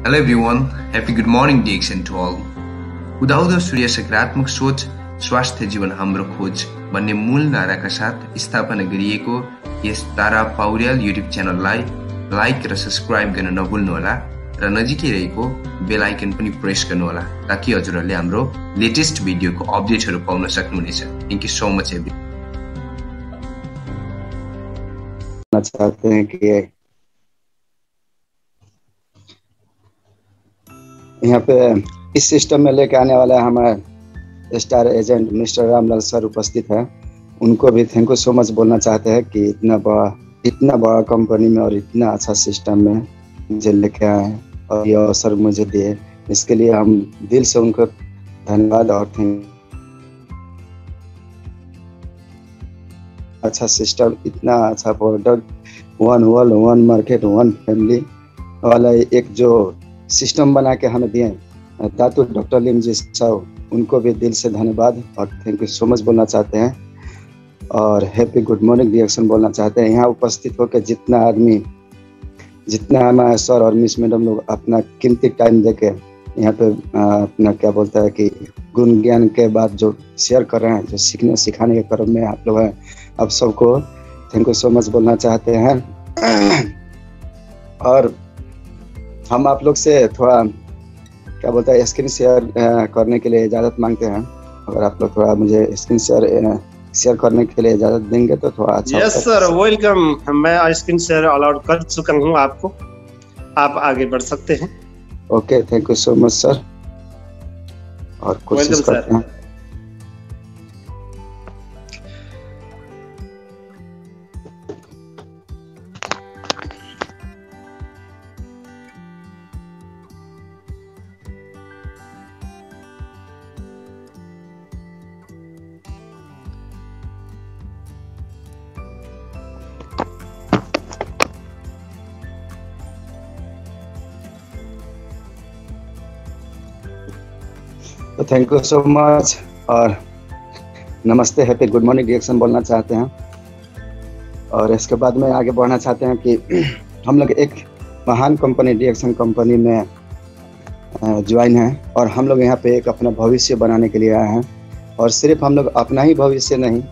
Hello everyone, happy good morning DXN to all. उदाउँदो सूर्य सकारात्मक सोच स्वास्थ्य जीवन हाम्रो खोज भन्ने मूल नाराका साथ स्थापना गरिएको यस तारा पौड्याल युट्युब च्यानललाई लाइक र सब्स्क्राइब गर्न नभुल्नुहोला र नजिकै रहेको बेल आइकन पनि प्रेस गर्नुहोला ताकि हजुरहरूले हाम्रो लेटेस्ट भिडियोको अपडेटहरू पाउन सक्नुहुनेछ। Thank you so much every. चाहते हैं कि यहाँ पे इस सिस्टम में लेके आने वाला हमारे star agent mister Ramlal sir उपस्थित है। उनको भी थैंक यू सो मच बोलना चाहते हैं कि इतना बड़ा कंपनी में और इतना अच्छा सिस्टम में मुझे लेके आए और ये अवसर मुझे दिए, इसके लिए हम दिल से उनको धन्यवाद और अच्छा सिस्टम, इतना अच्छा product, one world one market one family वाला एक जो सिस्टम बना के हमें दिए दातु डॉक्टर लिम जी साहब, उनको भी दिल से धन्यवाद और थैंक यू सो मच बोलना चाहते हैं और हैप्पी गुड मॉर्निंग रिएक्शन बोलना चाहते हैं। यहाँ उपस्थित होकर जितना हमारे सर और मिस मैडम लोग अपना कीमती टाइम देके यहाँ पे अपना क्या बोलता है कि गुण ज्ञान के बाद जो शेयर कर रहे हैं, जो सीखने सिखाने के क्रम में आप लोग हैं, आप सबको थैंक यू सो मच बोलना चाहते हैं। और हम आप लोग से थोड़ा क्या बोलता है स्क्रीन शेयर करने के लिए इजाज़त मांगते हैं। अगर आप लोग थोड़ा मुझे स्क्रीन शेयर करने के लिए इजाज़त देंगे तो थोड़ा अच्छा। Yes sir, welcome. मैं स्क्रीन शेयर अलाउड कर चुका हूँ आपको, आप आगे बढ़ सकते हैं। Okay, thank you so much sir. और कोशिश करते हैं। तो थैंक यू सो मच और नमस्ते, हैप्पी गुड मॉर्निंग रिएक्शन बोलना चाहते हैं। और इसके बाद में आगे बढ़ना चाहते हैं कि हम लोग एक महान कंपनी रिएक्शन कंपनी में ज्वाइन हैं और हम लोग यहाँ पे एक अपना भविष्य बनाने के लिए आए हैं। और सिर्फ हम लोग अपना ही भविष्य नहीं,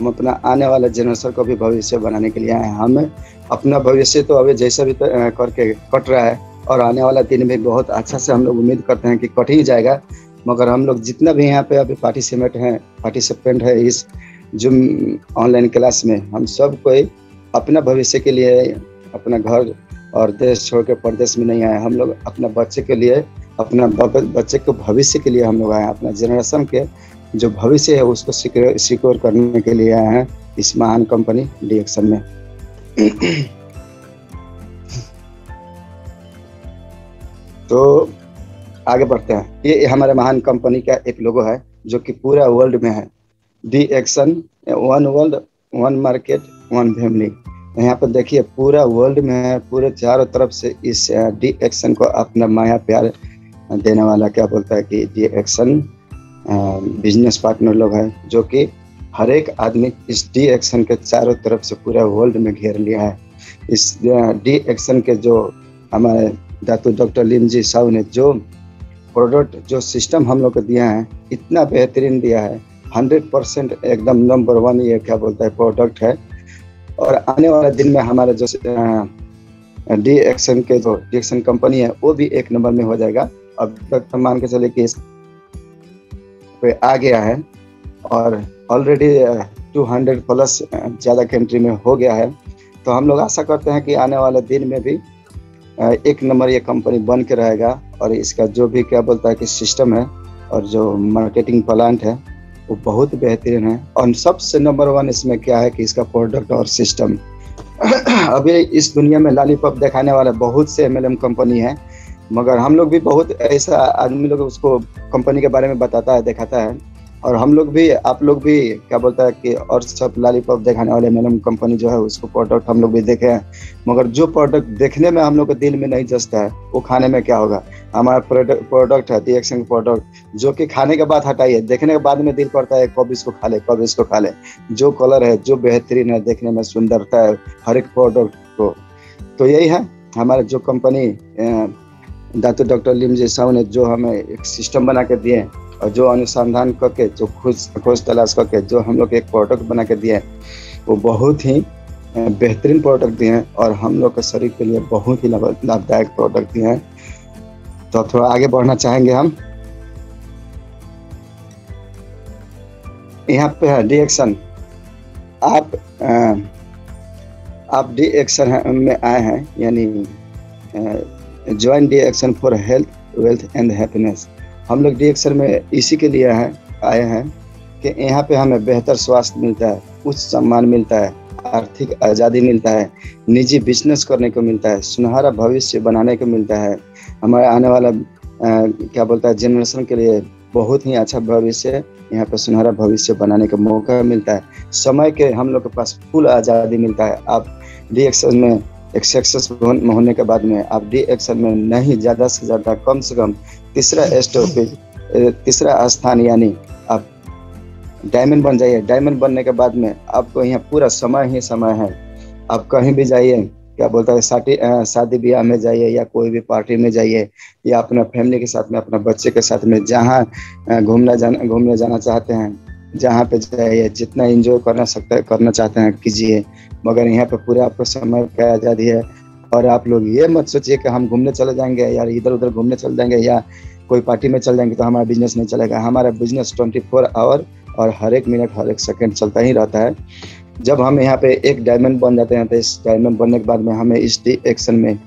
हम अपना आने वाला जनरेशन को भी भविष्य बनाने के लिए आए हैं। हमें अपना भविष्य तो अभी जैसा भी करके कट रहा है और आने वाला दिन भी बहुत अच्छा से हम लोग उम्मीद करते हैं कि कट ही जाएगा। मगर हम लोग जितना भी यहाँ पे अभी पार्टिसिपेंट है इस जूम ऑनलाइन क्लास में, हम सब कोई अपना भविष्य के लिए, अपना घर और देश छोड़ के परदेश में नहीं आए। हम लोग अपना बच्चे के लिए, अपना बच्चे के भविष्य के लिए हम लोग आए, अपना जनरेशन के जो भविष्य है उसको सिक्योर करने के लिए आए हैं इस महान कंपनी डीएक्शन में। तो आगे बढ़ते हैं। ये हमारे महान कंपनी का एक लोगो है जो कि पूरा वर्ल्ड में है, DXN, one world one market one family. यहाँ पर देखिए पूरा वर्ल्ड में है, पूरे चारों तरफ से इस डीएक्शन को अपना माया प्यार देने वाला क्या बोलता है कि डीएक्शन बिजनेस पार्टनर लोग हैं, जो कि हर एक आदमी इस डीएक्शन के चारों तरफ से पूरा वर्ल्ड में घेर लिया है। इस डीएक्शन के जो हमारे दातु डॉक्टर लिम जी साहब ने जो प्रोडक्ट, जो सिस्टम हम लोग को दिया है, इतना बेहतरीन दिया है, 100% एकदम नंबर 1 ये क्या बोलता है प्रोडक्ट है। और आने वाला दिन में हमारा जो डीएक्शन के जो डीएक्शन कंपनी है वो भी एक नंबर में हो जाएगा। अब तक तो मान के चले कि इस पे आ गया है और ऑलरेडी 200 प्लस ज़्यादा कंट्री में हो गया है। तो हम लोग आशा करते हैं कि आने वाले दिन में भी एक नंबर ये कंपनी बन के रहेगा और इसका जो भी क्या बोलता है कि सिस्टम है और जो मार्केटिंग प्लांट है वो बहुत बेहतरीन है। और सबसे नंबर 1 इसमें क्या है कि इसका प्रोडक्ट और सिस्टम। अभी इस दुनिया में लॉलीपॉप दिखाने वाला बहुत से एमएलएम कंपनी है, मगर हम लोग भी बहुत ऐसा आदमी लोग उसको कंपनी के बारे में बताता है, दिखाता है। और हम लोग भी, आप लोग भी क्या बोलता है कि और सब लॉलीपॉप दिखाने वाले एमएलएम कंपनी जो है उसको प्रोडक्ट हम लोग भी देखे हैं, मगर जो प्रोडक्ट देखने में हम लोग के दिल में नहीं जचता है वो खाने में क्या होगा। हमारा प्रोडक्ट है डीएक्शन प्रोडक्ट, जो कि खाने के बाद हटाइए, देखने के बाद में दिल करता है कब इसको खा ले, कब इसको खा ले। जो कलर है, जो बेहतरीन है, देखने में सुंदरता है हर एक प्रोडक्ट को। तो यही है हमारे जो कंपनी दातु डॉक्टर लिमजे साहू ने जो हमें एक सिस्टम बना के दिए और जो अनुसंधान करके, जो खोज तलाश करके जो हम लोग एक प्रोडक्ट बना के दिए, वो बहुत ही बेहतरीन प्रोडक्ट दिए हैं और हम लोग के शरीर के लिए बहुत ही लाभदायक प्रोडक्ट दिए हैं। तो थोड़ा आगे बढ़ना चाहेंगे हम। यहाँ पे है डी एक्शन। आप डी एक्शन में आए हैं, यानी join D action for health, wealth and happiness. हम लोग डी एक्शन में इसी के लिए आए हैं कि यहाँ पे हमें बेहतर स्वास्थ्य मिलता है, उच्च सम्मान मिलता है, आर्थिक आज़ादी मिलता है, निजी बिजनेस करने को मिलता है, सुनहरा भविष्य बनाने को मिलता है, हमारे आने वाला क्या बोलता है जनरेशन के लिए बहुत ही अच्छा भविष्य, यहाँ पे सुनहरा भविष्य बनाने का मौका मिलता है। समय के हम लोग के पास फुल आज़ादी मिलता है। आप डी एक्शन में एक सक्सेस होने के बाद में आप डी एक्शन में नहीं, ज़्यादा से ज़्यादा कम से कम तीसरा स्थान, यानी आप डायमंड बन जाइए। डायमंड बनने के बाद में आपको यहाँ पूरा समय ही समय है। आप कहीं भी जाइए, क्या बोलता है शादी ब्याह में जाइए या कोई भी पार्टी में जाइए या अपना फैमिली के साथ में, अपना बच्चे के साथ में, जहाँ घूमने जाना चाहते हैं, जहाँ पे जाइए, जितना एंजॉय करना चाहते हैं कीजिए। मगर यहाँ पे पूरे आपको समय का आज़ादी है। और आप लोग ये मत सोचिए कि हम घूमने चले जाएंगे या इधर उधर घूमने चले जाएंगे या कोई पार्टी में चल जाएंगे तो हमारा बिजनेस नहीं चलेगा। हमारा बिजनेस 24 आवर और हर एक मिनट, हर एक सेकंड चलता ही रहता है। जब हम यहाँ पे एक डायमंड बन जाते हैं तो इस डायमंड बनने के बाद में हमें इस डी एक्शन में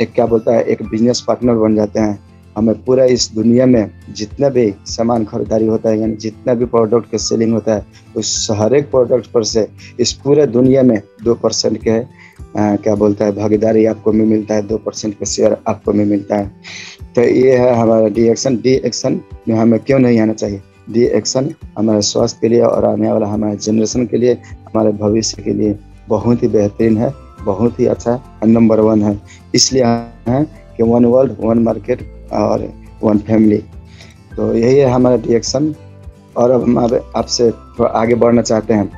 एक क्या बोलता है एक बिजनेस पार्टनर बन जाते हैं। हमें पूरा इस दुनिया में जितना भी सामान खरीदारी होता है, यानी जितना भी प्रोडक्ट के सेलिंग होता है, उस हर एक प्रोडक्ट पर से इस पूरे दुनिया में 2% के क्या बोलता है भागीदारी आपको में मिलता है, 2% का शेयर आपको में मिलता है। तो ये है हमारा डी एक्शन। डी एक्शन में हमें क्यों नहीं आना चाहिए? डी एक्शन हमारे स्वास्थ्य के लिए और आने वाला हमारे जनरेशन के लिए, हमारे भविष्य के लिए बहुत ही बेहतरीन है, बहुत ही अच्छा है, नंबर 1 है। इसलिए है कि 1 वर्ल्ड 1 मार्केट और 1 फैमिली। तो यही है हमारा डी एक्शन। और अब हम आपसे थोड़ा आगे बढ़ना चाहते हैं।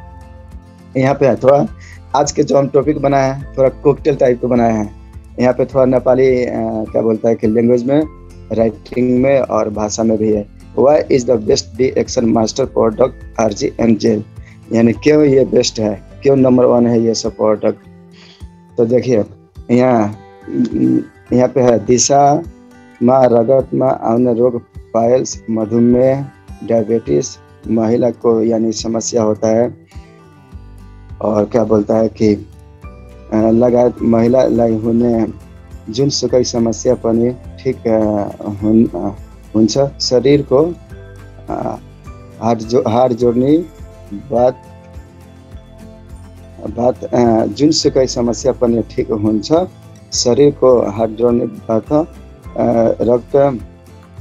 यहाँ पे थोड़ा आज के जो हम टॉपिक बनाए हैं थोड़ा कॉकटेल टाइप को बनाए हैं। यहाँ पे थोड़ा नेपाली क्या बोलता है कि लैंग्वेज में, राइटिंग में और भाषा में भी है। Why is the best the action master product RG and gel? यानी क्यों ये बेस्ट है, क्यों नंबर 1 है ये सब प्रोडक्ट। तो देखिए यहाँ पे है दिशा माँ, रगत माँ, आउने रोग, पाइल्स, मधुमेह, डायबिटीज, महिला को यानी समस्या होता है। और क्या बोलता है कि लगायत महिला हुने जुन सुकै समस्या पनि ठिक हुन्छ। शरीर को हाड जोड्ने बात जुन सुकै समस्या पनि ठिक हुन्छ। शरीर को हाड जोड्नेबाट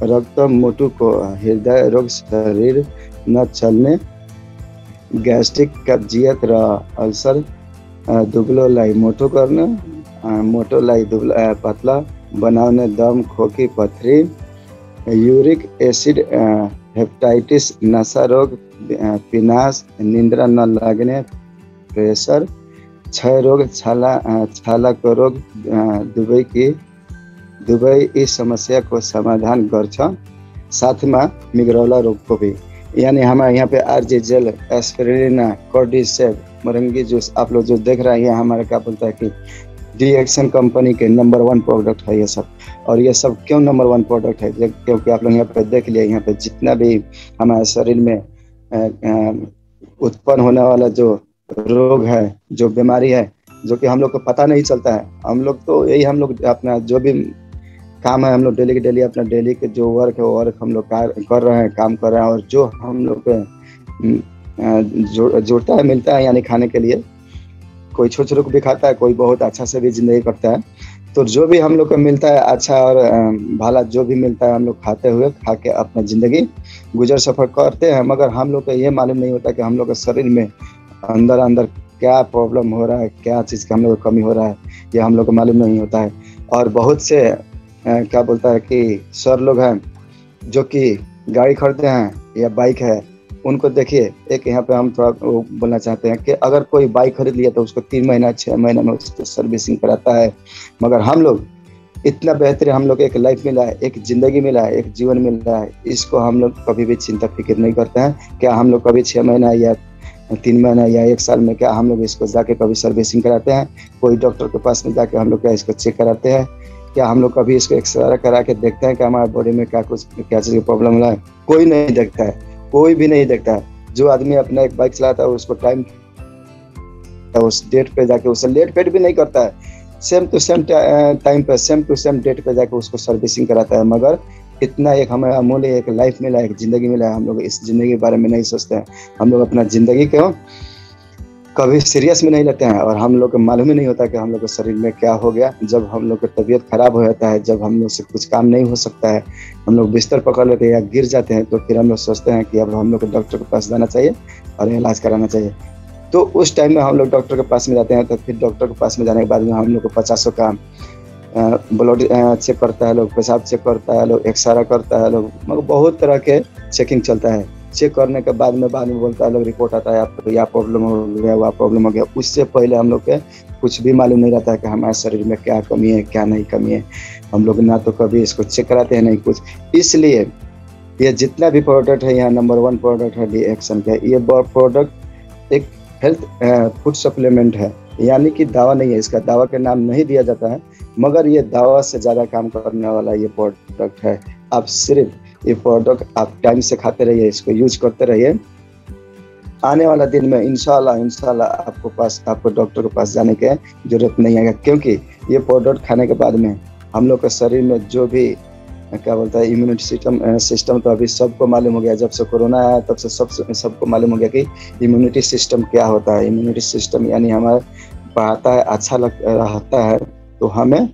रक्त मुटु को, हृदय रोग, शरीर न चल्ने, ग्यास्ट्रिक, कब्जियत र अल्सर, दुब्लोलाई मोटो गर्न, मोटोलाई पतला बनाउने, दम, खोकी, पथरी, यूरिक एसिड, हेपेटाइटिस, नशा रोग, पिनास, निंद्रा न लाग्ने, प्रेशर, क्षय रोग, छालाको रोग, दुबै यी समस्या को समाधान गर्छ। साथ में मिगरौला रोग को भी। यानी हमारे यहाँ पे RG gel, aspirin, cordyceps, moringa juice, आप लोग जो देख रहे हैं हमारे क्या बोलता है कि डी एक्शन कंपनी के नंबर 1 प्रोडक्ट है ये सब। और ये सब क्यों नंबर 1 प्रोडक्ट है? क्योंकि आप लोग यहाँ पे देख लिया, यहाँ पे जितना भी हमारे शरीर में उत्पन्न होने वाला जो रोग है, जो बीमारी है, जो कि हम लोग को पता नहीं चलता है। हम लोग तो यही, हम लोग अपना जो भी काम है, हम लोग डेली के डेली अपना डेली के जो वर्क है वो वर्क हम लोग कर रहे हैं, काम कर रहे हैं। और जो हम लोग जुड़ता है, मिलता है यानी खाने के लिए, कोई छोटे छोटे को भी खाता है, कोई बहुत अच्छा से भी जिंदगी करता है। तो जो भी हम लोग को मिलता है अच्छा और भला जो भी मिलता है, हम लोग खा के अपना ज़िंदगी गुजर सफ़र करते हैं। मगर हम लोग को ये मालूम नहीं होता कि हम लोग के शरीर में अंदर अंदर क्या प्रॉब्लम हो रहा है, क्या चीज़ का हम लोग को कमी हो रहा है, ये हम लोग को मालूम नहीं होता है। और बहुत से क्या बोलता है कि सर लोग हैं जो कि गाड़ी खरीदते हैं या बाइक है, उनको देखिए, एक यहाँ पे हम थोड़ा बोलना चाहते हैं कि अगर कोई बाइक खरीद लिया तो उसको 3 महीना 6 महीना में उसको सर्विसिंग कराता है। मगर हम लोग इतना बेहतर हम लोग एक लाइफ मिला है, एक जिंदगी मिला है, एक जीवन मिला है, इसको हम लोग कभी भी चिंता फिक्र नहीं करते हैं। क्या हम लोग कभी 6 महीना या 3 महीना या 1 साल में क्या हम लोग इसको जाके कभी सर्विसिंग कराते हैं? कोई डॉक्टर के पास में जाके हम लोग क्या इसको चेक कराते हैं? क्या हम लोग कभी इसको एक्सरे करा के देखते हैं कि हमारे बॉडी में क्या चीज़ की प्रॉब्लम हो रहा है? कोई नहीं देखता है, कोई भी नहीं देखता है। जो आदमी अपना एक बाइक चलाता है उसको टाइम उस डेट पे जाके उसे लेट फेट भी नहीं करता है, सेम टू सेम टाइम पे सेम टू सेम डेट पे जाके उसको सर्विसिंग कराता है। मगर इतना एक हमें अमूल्य एक लाइफ मिला है, एक जिंदगी मिला है, हम लोग इस जिंदगी के बारे में नहीं सोचते हैं। हम लोग अपना जिंदगी को कभी सीरियस में नहीं लेते हैं और हम लोग को मालूम ही नहीं होता कि हम लोग के शरीर में क्या हो गया। जब हम लोग की तबीयत खराब हो जाता है, जब हम लोग से कुछ काम नहीं हो सकता है, हम लोग बिस्तर पकड़ लेते हैं या गिर जाते हैं, तो फिर हम लोग सोचते हैं कि अब हम लोग को डॉक्टर के पास जाना चाहिए और इलाज कराना चाहिए। तो उस टाइम में हम लोग डॉक्टर के पास में जाते हैं, तो फिर डॉक्टर के पास में जाने के बाद में हम लोग को 50 का ब्लड चेक करता है, लोग पेशाब चेक करता है, लोग एक्सरे करता है, लोग मतलब बहुत तरह के चेकिंग चलता है। चेक करने के बाद में बोलता है, लोग रिपोर्ट आता है आपको यह प्रॉब्लम हो गया, वह प्रॉब्लम हो गया। उससे पहले हम लोग के कुछ भी मालूम नहीं रहता है कि हमारे शरीर में क्या कमी है, क्या नहीं कमी है। हम लोग ना तो कभी इसको चेक कराते हैं, नहीं कुछ। इसलिए ये जितना भी प्रोडक्ट है, यहाँ नंबर 1 प्रोडक्ट है डी-एक्शन का। ये प्रोडक्ट एक हेल्थ फूड सप्लीमेंट है, यानी कि दवा नहीं है, इसका दवा का नाम नहीं दिया जाता है, मगर ये दवा से ज़्यादा काम करने वाला ये प्रोडक्ट है। आप सिर्फ ये प्रोडक्ट आप टाइम से खाते रहिए, इसको यूज करते रहिए। आने वाला दिन में इंशाल्लाह आपको डॉक्टर के पास जाने की जरूरत नहीं आएगा, क्योंकि ये प्रोडक्ट खाने के बाद में हम लोग के शरीर में जो भी क्या बोलता है इम्यूनिटी सिस्टम तो अभी सबको मालूम हो गया। जब से कोरोना आया तब से सबको मालूम हो गया कि इम्यूनिटी सिस्टम क्या होता है। इम्यूनिटी सिस्टम यानी हमारा बढ़ाता है, अच्छा रहता है, तो हमें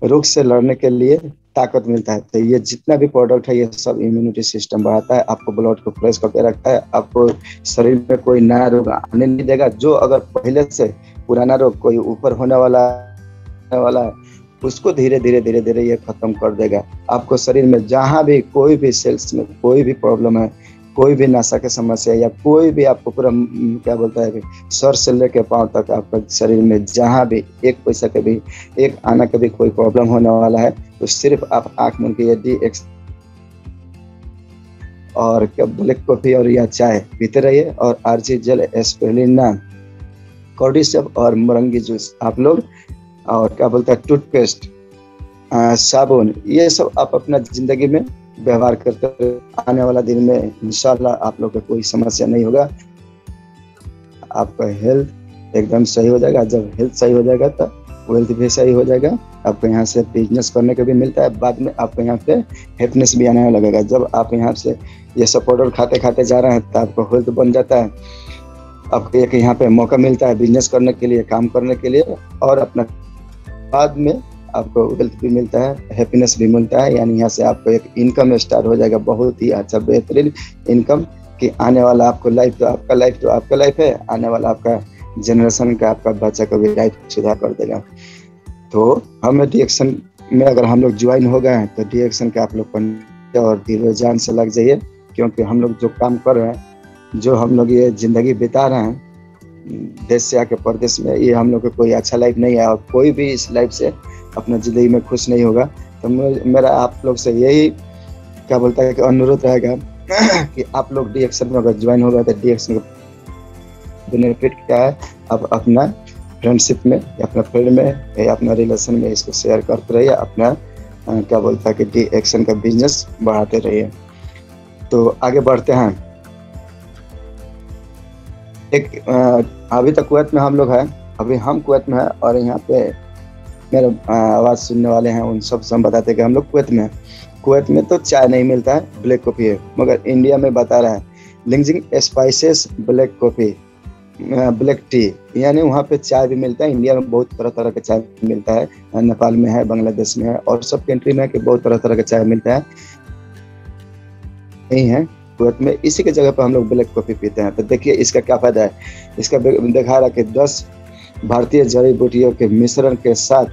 रोग से लड़ने के लिए ताकत मिलता है। तो ये जितना भी प्रोडक्ट है ये सब इम्यूनिटी सिस्टम बढ़ाता है, आपको ब्लड को फ्रेश करके रखता है, आपको शरीर में कोई नया रोग आने नहीं देगा। जो अगर पहले से पुराना रोग कोई ऊपर होने वाला है, उसको धीरे धीरे ये खत्म कर देगा। आपको शरीर में जहाँ भी कोई भी सेल्स में कोई भी प्रॉब्लम है, कोई भी नशा की समस्या या कोई भी आपको पूरा क्या बोलता है सर से लेकर पांव तक आपका शरीर में जहाँ भी एक पैसा के भी एक आना के भी कोई प्रॉब्लम होने वाला है, तो सिर्फ आप आँख मूंद के डी-एक्शन और क्या ब्लैक कॉफी और या चाय पीते रहिए, और आरजी जेल, एस्पिरिन, कॉर्डिसप और मोरंगी जूस आप लोग, और क्या बोलता है टूथपेस्ट, साबुन, ये सब आप अपना जिंदगी में व्यवहार करते हुए आने वाला दिन में इंशाल्लाह आप लोग को कोई समस्या नहीं होगा। आपका हेल्थ एकदम सही हो जाएगा। जब हेल्थ सही हो जाएगा तो वेल्थ भी सही हो जाएगा। आपको यहाँ से बिजनेस करने को भी मिलता है, बाद में आपको यहाँ पे हैप्पीनेस भी आने लगेगा। जब आप यहाँ से ये सब प्रोडक्ट खाते खाते जा रहे हैं तो आपको हेल्थ बन जाता है, आपको एक यहाँ पे मौका मिलता है बिजनेस करने के लिए, काम करने के लिए, और अपना बाद में आपको वेल्थ भी मिलता है, हैप्पीनेस भी मिलता है। यानी यहाँ से आपको एक इनकम स्टार्ट हो जाएगा, बहुत ही अच्छा बेहतरीन इनकम कि आने वाला आपको लाइफ तो आपका लाइफ है, आने वाला आपका जनरेशन का आपका बच्चा को भी लाइफ सुधार कर देगा। तो हमें डी-एक्शन में अगर हम लोग ज्वाइन हो गए हैं तो डी-एक्शन का आप लोग और दिलो जान से लग जाइए, क्योंकि हम लोग जो काम कर रहे हैं, जो हम लोग ये जिंदगी बिता रहे हैं देश से आके परदेश में, ये हम लोग को कोई अच्छा लाइफ नहीं है, और कोई भी इस लाइफ से अपना जिंदगी में खुश नहीं होगा। तो मेरा आप लोग से यही क्या बोलता है कि अनुरोध रहेगा कि आप लोग डी-एक्शन में अगर ज्वाइन होगा तो डी-एक्शन का बेनिफिट क्या है, आप अपना फ्रेंडशिप में या अपना फ्रेंड में या अपना रिलेशन में इसको शेयर करते रहिए, अपना क्या बोलता है कि डी-एक्शन का बिजनेस बढ़ाते रहिए। तो आगे बढ़ते हैं। अभी तक कुवैत में हम लोग हैं, अभी हम कुवैत में हैं, और यहाँ पे मेरे आवाज़ सुनने वाले हैं उन सब हम बताते हैं कि हम लोग कुवैत में तो चाय नहीं मिलता है, ब्लैक कॉफ़ी है। मगर इंडिया में बता रहा है लिंजिंग spices black coffee, black tea, यानी वहाँ पे चाय भी मिलता है। इंडिया में बहुत तरह तरह का चाय मिलता है, नेपाल में है, बांग्लादेश में है, और सब कंट्री में है कि बहुत तरह तरह का चाय मिलता है। नहीं है कुवैत में, इसी के जगह पर हम लोग ब्लैक कॉफ़ी पीते हैं। तो देखिए इसका क्या फ़ायदा है। इसका दिखा रहा कि 10 भारतीय जड़ी बूटियों के मिश्रण के साथ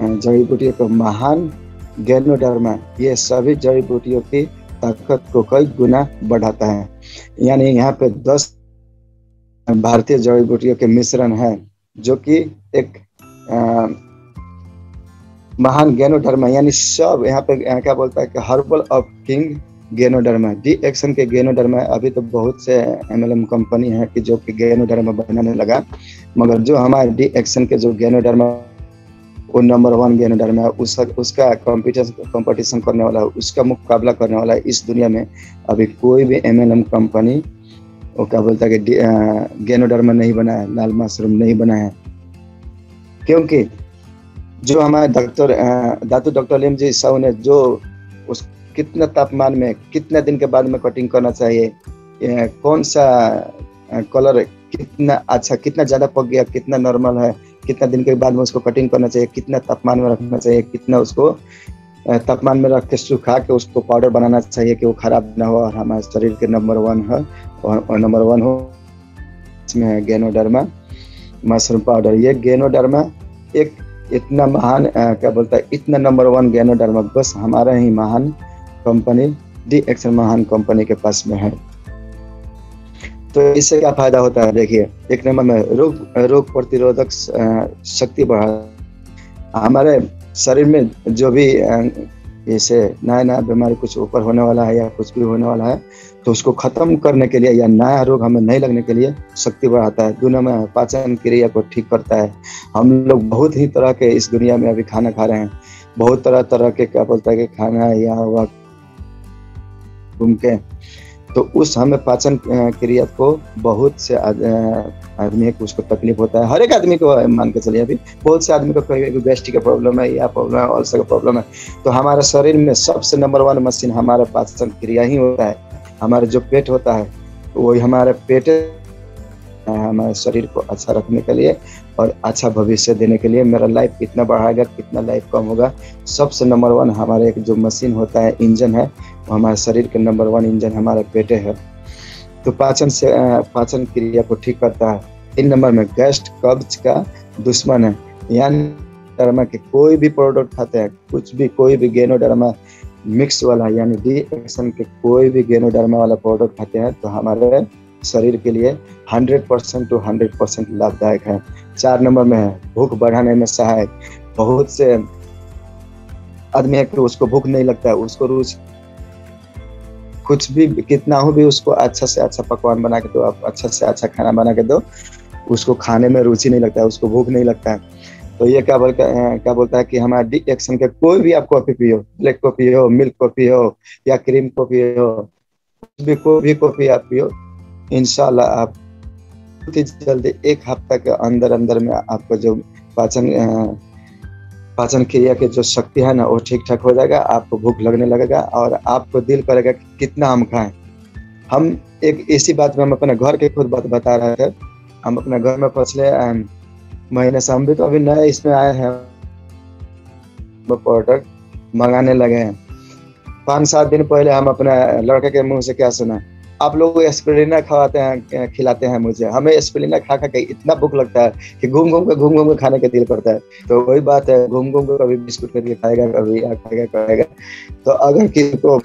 जड़ी बूटियों को महान गैनोडर्मा, ये सभी जड़ी बूटियों की ताकत को कई गुना बढ़ाता है। यानी यहाँ पे 10 भारतीय जड़ी बूटियों के मिश्रण है, जो कि एक महान गेनोडर्मा, यानी सब यहाँ पे क्या बोलता है कि herbal of king ganoderma, DXN के गेनोडर्मा। अभी तो बहुत से एमएलएम कंपनी है कि जो कि गेनोडर्मा बनाने लगा, मगर जो हमारे डी एक्शन के जो गेनोडर्मा वो नंबर 1 गेनोडर्मा है। उसका कंपटीशन करने वाला है, उसका मुकाबला करने वाला है इस दुनिया में। अभी कोई भी एमएलएम कंपनी वो क्या बोलता है कि गेनोडर्मा नहीं बना है, लाल मशरूम नहीं बना है। क्योंकि जो हमारे डॉक्टर लीम जी साहू ने जो उस कितना तापमान में कितना दिन के बाद में कटिंग करना चाहिए, कौन सा कलर कितना अच्छा, कितना ज़्यादा पक गया, कितना नॉर्मल है, कितना दिन के बाद में उसको कटिंग करना चाहिए, कितना तापमान में रखना चाहिए, कितना उसको तापमान में रख के सुखा के उसको पाउडर बनाना चाहिए कि वो खराब ना हो और हमारे शरीर के नंबर 1 है और नंबर 1 हो। इसमें है गेनोडर्मा मशरूम पाउडर। ये गेनोडर्मा एक इतना महान क्या बोलता है, इतना नंबर 1 गेनोडर्मा बस हमारा ही महान कंपनी डी एक्शन महान कंपनी के पास में है। तो इससे क्या फायदा होता है, देखिए एक नंबर में रोग प्रतिरोधक शक्ति बढ़ा। हमारे शरीर में जो भी जैसे नया बीमारी कुछ ऊपर होने वाला है या कुछ भी होने वाला है तो उसको खत्म करने के लिए या नया रोग हमें नहीं लगने के लिए शक्ति बढ़ाता है। दुनिया में पाचन क्रिया को ठीक करता है। हम लोग बहुत ही तरह के इस दुनिया में अभी खाना खा रहे हैं, बहुत तरह के क्या बोलता है कि खाना या हुआ घूम के, तो उस हमें पाचन क्रिया को बहुत से आदमी को उसको तकलीफ होता है। हर एक आदमी को मान के चलिए, अभी बहुत से आदमी को कोई गैस्ट्रिक का प्रॉब्लम है या प्रॉब्लम है, अल्सर का प्रॉब्लम है। तो हमारे शरीर में सबसे नंबर 1 मशीन हमारा पाचन क्रिया ही होता है। हमारे जो पेट होता है वही हमारे पेट हमारे शरीर को अच्छा रखने के लिए और अच्छा भविष्य देने के लिए। मेरा लाइफ कितना बढ़ाएगा, कितना लाइफ कम होगा, सबसे नंबर 1 हमारे एक जो मशीन होता है, इंजन है, वो हमारे शरीर के नंबर 1 इंजन हमारे पेटे है। तो पाचन क्रिया को ठीक करता है। 3 नंबर में गैस कब्ज का दुश्मन है। यानी डर्मा के कोई भी प्रोडक्ट खाते हैं, कुछ भी कोई भी गेनोडर्मा मिक्स वाला यानी डी एक्शन के कोई भी गेनोडर्मा वाला प्रोडक्ट खाते हैं तो हमारे शरीर के लिए 100% to 100% लाभदायक है। 4 नंबर में है भूख बढ़ाने में सहायक। बहुत से आदमी है कि उसको भूख नहीं लगता है, उसको रुचि कुछ भी कितना हो भी उसको अच्छा से अच्छा पकवान बना के दो, आप अच्छा से अच्छा खाना बना के दो, उसको खाने में रुचि नहीं लगता है, उसको भूख नहीं लगता है। तो ये क्या बोलता है कि हमारा डी एक्शन के कोई भी आप कॉफी पियो, ब्लैक कॉफी हो, मिल्क कॉफी हो या क्रीम कॉफी हो, कोई भी कॉफी आप पियो, इंशाल्लाह आप बहुत ही जल्दी 1 हफ्ता के अंदर में आपको जो पाचन क्रिया के जो शक्ति है ना वो ठीक ठाक हो जाएगा। आपको भूख लगने लगेगा और आपको दिल करेगा कि कितना हम खाएं। हम एक इसी बात में हम अपने घर के खुद बात बता रहे थे। हम अपने घर में पिछले महीने से हम भी तो अभी नए इसमें आए हैं, प्रोडक्ट मंगाने लगे हैं। 5-7 दिन पहले हम अपने लड़के के मुंह से क्या सुना, आप लोग एस्पिरिना खिलाते हैं मुझे। हमें एस्पिरिना खा के इतना भूख लगता है कि घूम घूम के खाने का दिल करता है। तो वही बात है, घूम के कभी बिस्कुट करके खाएगा, कभी खाएगा। तो अगर किसी को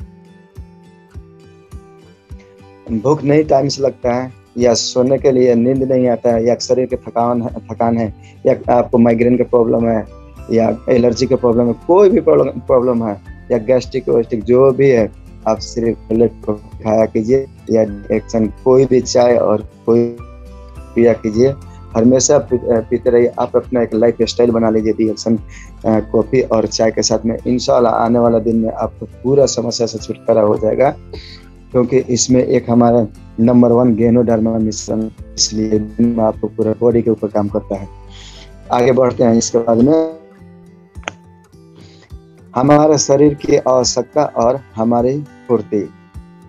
भूख नहीं टाइम से लगता है या सोने के लिए नींद नहीं आता है या शरीर के थकान है या आपको माइग्रेन का प्रॉब्लम है या एलर्जी का प्रॉब्लम है, कोई भी प्रॉब्लम है या गैस्ट्रिक जो भी है, आप सिर्फ प्लेट को खाया कीजिए या एक्शन कोई भी चाय और कोई पिया कीजिए, हमेशा पीते रहिए। आप अपना एक लाइफ स्टाइल बना लीजिए डी एक्शन कॉफी और चाय के साथ में। इंशाल्लाह आने वाला दिन में आपको पूरा समस्या से छुटकारा हो जाएगा, क्योंकि इसमें एक हमारा नंबर 1 गेनोडर्मा मिश्रण, इसलिए आपको पूरा बॉडी के ऊपर काम करता है। आगे बढ़ते हैं। इसके बाद में हमारे शरीर की आवश्यकता और हमारी पूर्ति,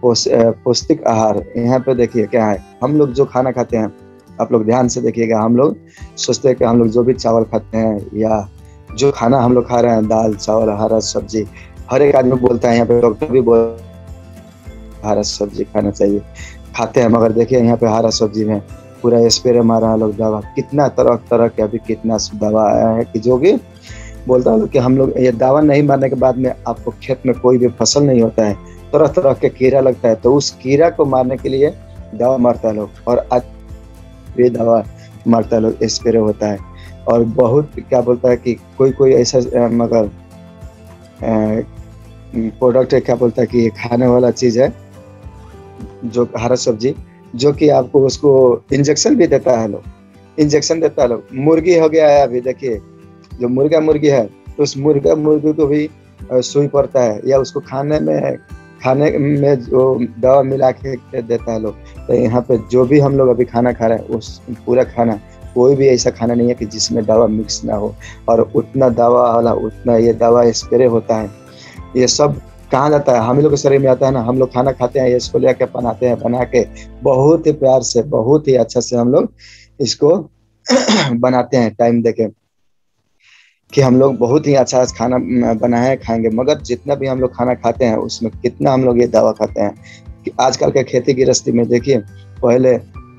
पौष्टिक आहार। यहाँ पे देखिए क्या है, हम लोग जो खाना खाते हैं, आप लोग ध्यान से देखिएगा, हम लोग सोचते हैं कि हम लोग जो भी चावल खाते हैं या जो खाना हम लोग खा रहे हैं, दाल चावल हरा सब्जी, हर एक आदमी बोलता है, यहाँ पे डॉक्टर भी बोल हरा सब्जी खाना चाहिए, खाते हैं। मगर देखिए यहाँ पे हरा सब्जी में पूरा स्प्रे मारा है लोग, दवा कितना तरह के अभी कितना दवा आया है कि जो कि बोलता हूँ कि हम लोग ये दवा नहीं मारने के बाद में आपको खेत में कोई भी फसल नहीं होता है, तरह के कीड़ा लगता है, तो उस कीड़ा को मारने के लिए दवा मारता है लोग, और ये दवा मारता है लोग, स्प्रे होता है। और बहुत क्या बोलता है कि कोई कोई ऐसा मगर प्रोडक्ट है, क्या बोलता है कि ये खाने वाला चीज़ है जो हरा सब्जी, जो कि आपको उसको इंजेक्शन भी देता है, लोग इंजेक्शन देता है। लोग मुर्गी हो गया है, अभी देखिए जो मुर्गा मुर्गी है तो उस मुर्गा मुर्गी को भी सुई पड़ता है, या उसको खाने में जो दवा मिला के देता है लोग। तो यहाँ पे जो भी हम लोग अभी खाना खा रहे हैं उस पूरा खाना, कोई भी ऐसा खाना नहीं है कि जिसमें दवा मिक्स ना हो, और उतना दवा वाला उतना ये दवा स्प्रे होता है। ये सब कहाँ जाता है, हम लोग के शरीर में आता है ना। हम लोग खाना खाते हैं, इसको लेके बनाते हैं, बना के बहुत ही प्यार से बहुत ही अच्छा से हम लोग इसको बनाते हैं टाइम देके कि हम लोग बहुत ही अच्छा खाना बनाए खाएंगे। मगर जितना भी हम लोग खाना खाते हैं उसमें कितना हम लोग ये दवा खाते हैं कि आजकल के खेती गृहस्थी में देखिए, पहले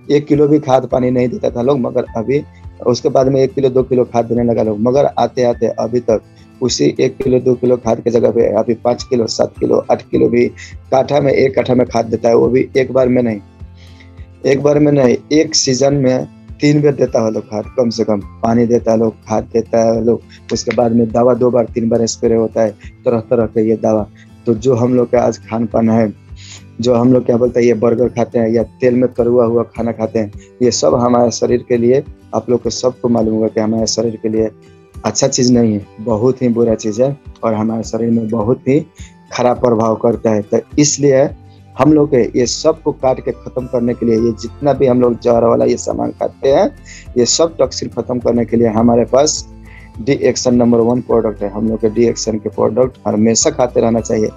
1 किलो भी खाद पानी नहीं देता था लोग, मगर अभी उसके बाद में 1 किलो 2 किलो खाद देने लगा लोग। मगर आते आते अभी तक उसी 1 किलो 2 किलो खाद के जगह पे अभी 5 किलो 7 किलो 8 किलो भी काठा में, एक काठा में खाद देता है। वो भी एक बार में नहीं, एक सीजन में 3 बार देता है लोग खाद, कम से कम पानी देता है लोग, खाद देता है लोग। उसके बाद में दवा 2 बार 3 बार स्प्रे होता है, तरह तरह के ये दवा। तो जो हम लोग का आज खान पान है, जो हम लोग क्या बोलते हैं ये बर्गर खाते हैं या तेल में तरुआ हुआ खाना खाते हैं, ये सब हमारे शरीर के लिए, आप लोग को सबको मालूम होगा कि हमारे शरीर के लिए अच्छा चीज़ नहीं है, बहुत ही बुरा चीज़ है और हमारे शरीर में बहुत ही खराब प्रभाव करता है। तो इसलिए हम लोग के ये सब को काट के ख़त्म करने के लिए, ये जितना भी हम लोग जहर वाला ये सामान खाते हैं, ये सब टॉक्सिन ख़त्म करने के लिए हमारे पास डी एक्शन नंबर 1 प्रोडक्ट है। हम लोग के डी एक्शन के प्रोडक्ट हमेशा खाते रहना चाहिए।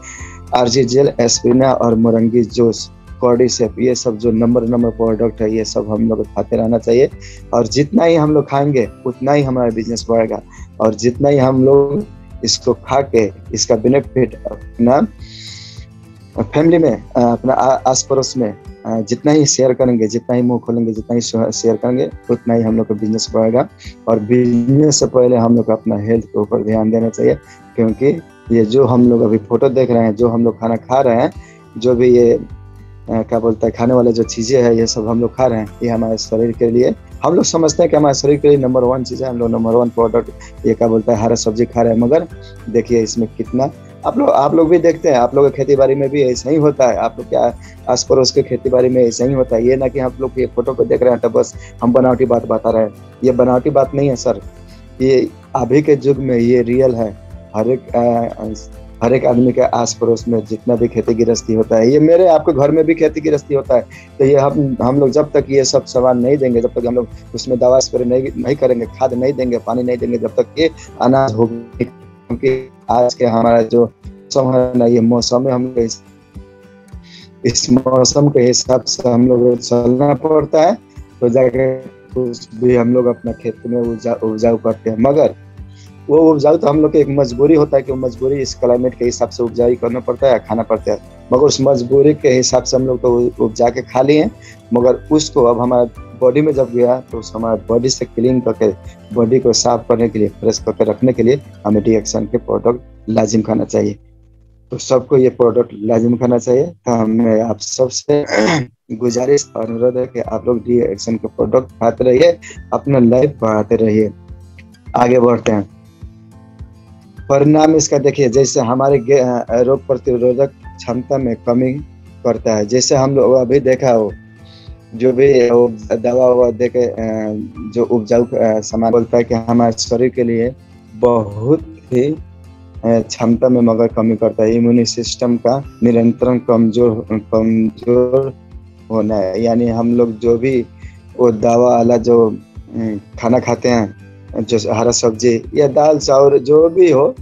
आरजी जेल, एस्पिरिना और मोरंगी जूस, कॉर्डिसेप, ये सब जो नंबर प्रोडक्ट है, ये सब हम लोग खाते रहना चाहिए। और जितना ही हम लोग खाएंगे उतना ही हमारा बिजनेस बढ़ेगा, और जितना ही हम लोग इसको खा के इसका बेनिफिट अपना फैमिली में, अपना आस पड़ोस में जितना ही शेयर करेंगे, जितना ही मुंह खोलेंगे, जितना ही शेयर करेंगे, उतना ही हम लोग का बिजनेस बढ़ेगा। और बिजनेस से पहले हम लोग को अपना हेल्थ के ऊपर ध्यान देना चाहिए, क्योंकि ये जो हम लोग अभी फोटो देख रहे हैं, जो हम लोग खाना खा रहे हैं, जो भी ये क्या बोलता है खाने वाले जो चीज़ें हैं, ये सब हम लोग खा रहे हैं, ये हमारे शरीर के लिए, हम लोग समझते हैं कि हमारे शरीर के लिए नंबर 1 चीज़ है। हम लोग नंबर 1 प्रोडक्ट ये क्या बोलता है हरा सब्जी खा रहे हैं, मगर देखिए इसमें कितना, आप लोग भी देखते हैं, आप लोग के खेती बाड़ी में भी ऐसा ही होता है। आप लोग क्या आस पड़ोस के खेती बाड़ी में ऐसा ही होता है। ये ना कि हम लोग ये फोटो को देख रहे हैं तो बस हम बनावटी बात बता रहे हैं, ये बनावटी बात नहीं है सर। ये अभी के युग में ये रियल है। हर एक आदमी के आस पड़ोस में जितना भी खेती गृहस्थी होता है, ये मेरे आपके घर में भी खेती गृहस्थी होता है। तो ये हम लोग जब तक ये सब सामान नहीं देंगे, जब तक हम लोग उसमें दवा स्प्रे नहीं करेंगे, खाद नहीं देंगे, पानी नहीं देंगे, जब तक ये अनाज होगी। क्योंकि आज के हमारा जो मौसम है ना, ये मौसम में हम इस मौसम के हिसाब से हम लोग चलना पड़ता है, तो जाके कुछ भी हम लोग अपना खेत में उपजाऊ करते हैं। मगर वो उपजाऊ तो हम लोग की एक मजबूरी होता है कि वो मजबूरी इस क्लाइमेट के हिसाब से उपजाऊ करना पड़ता है, खाना पड़ता है। मगर उस मजबूरी के हिसाब से हम लोग तो उपजा के खा लिए, मगर उसको अब हमारे बॉडी में जब गया तो उस हमारे बॉडी से क्लीन करके, बॉडी को साफ करने के लिए, फ्रेश करके रखने के लिए हमें डी एक्शन के प्रोडक्ट लाजिम खाना चाहिए। तो सबको ये प्रोडक्ट लाजिम खाना चाहिए। तो हमें आप सबसे गुजारिश और अनुरोध है कि आप लोग डी एक्शन के प्रोडक्ट खाते रहिए, अपना लाइफ बढ़ाते रहिए, आगे बढ़ते हैं। परिणाम इसका देखिए, जैसे हमारे रोग प्रतिरोधक क्षमता में कमी करता है। जैसे हम लोग अभी देखा हो, जो भी दवा देके जो उपजाऊ सामान बोलता है कि हमारे शरीर के लिए बहुत ही क्षमता में मगर कमी करता है। इम्यून सिस्टम का निरंतर कमजोर होना है। यानी हम लोग जो भी वो दवा वाला जो खाना खाते हैं, जो हरा सब्जी या दाल चावल जो भी हो,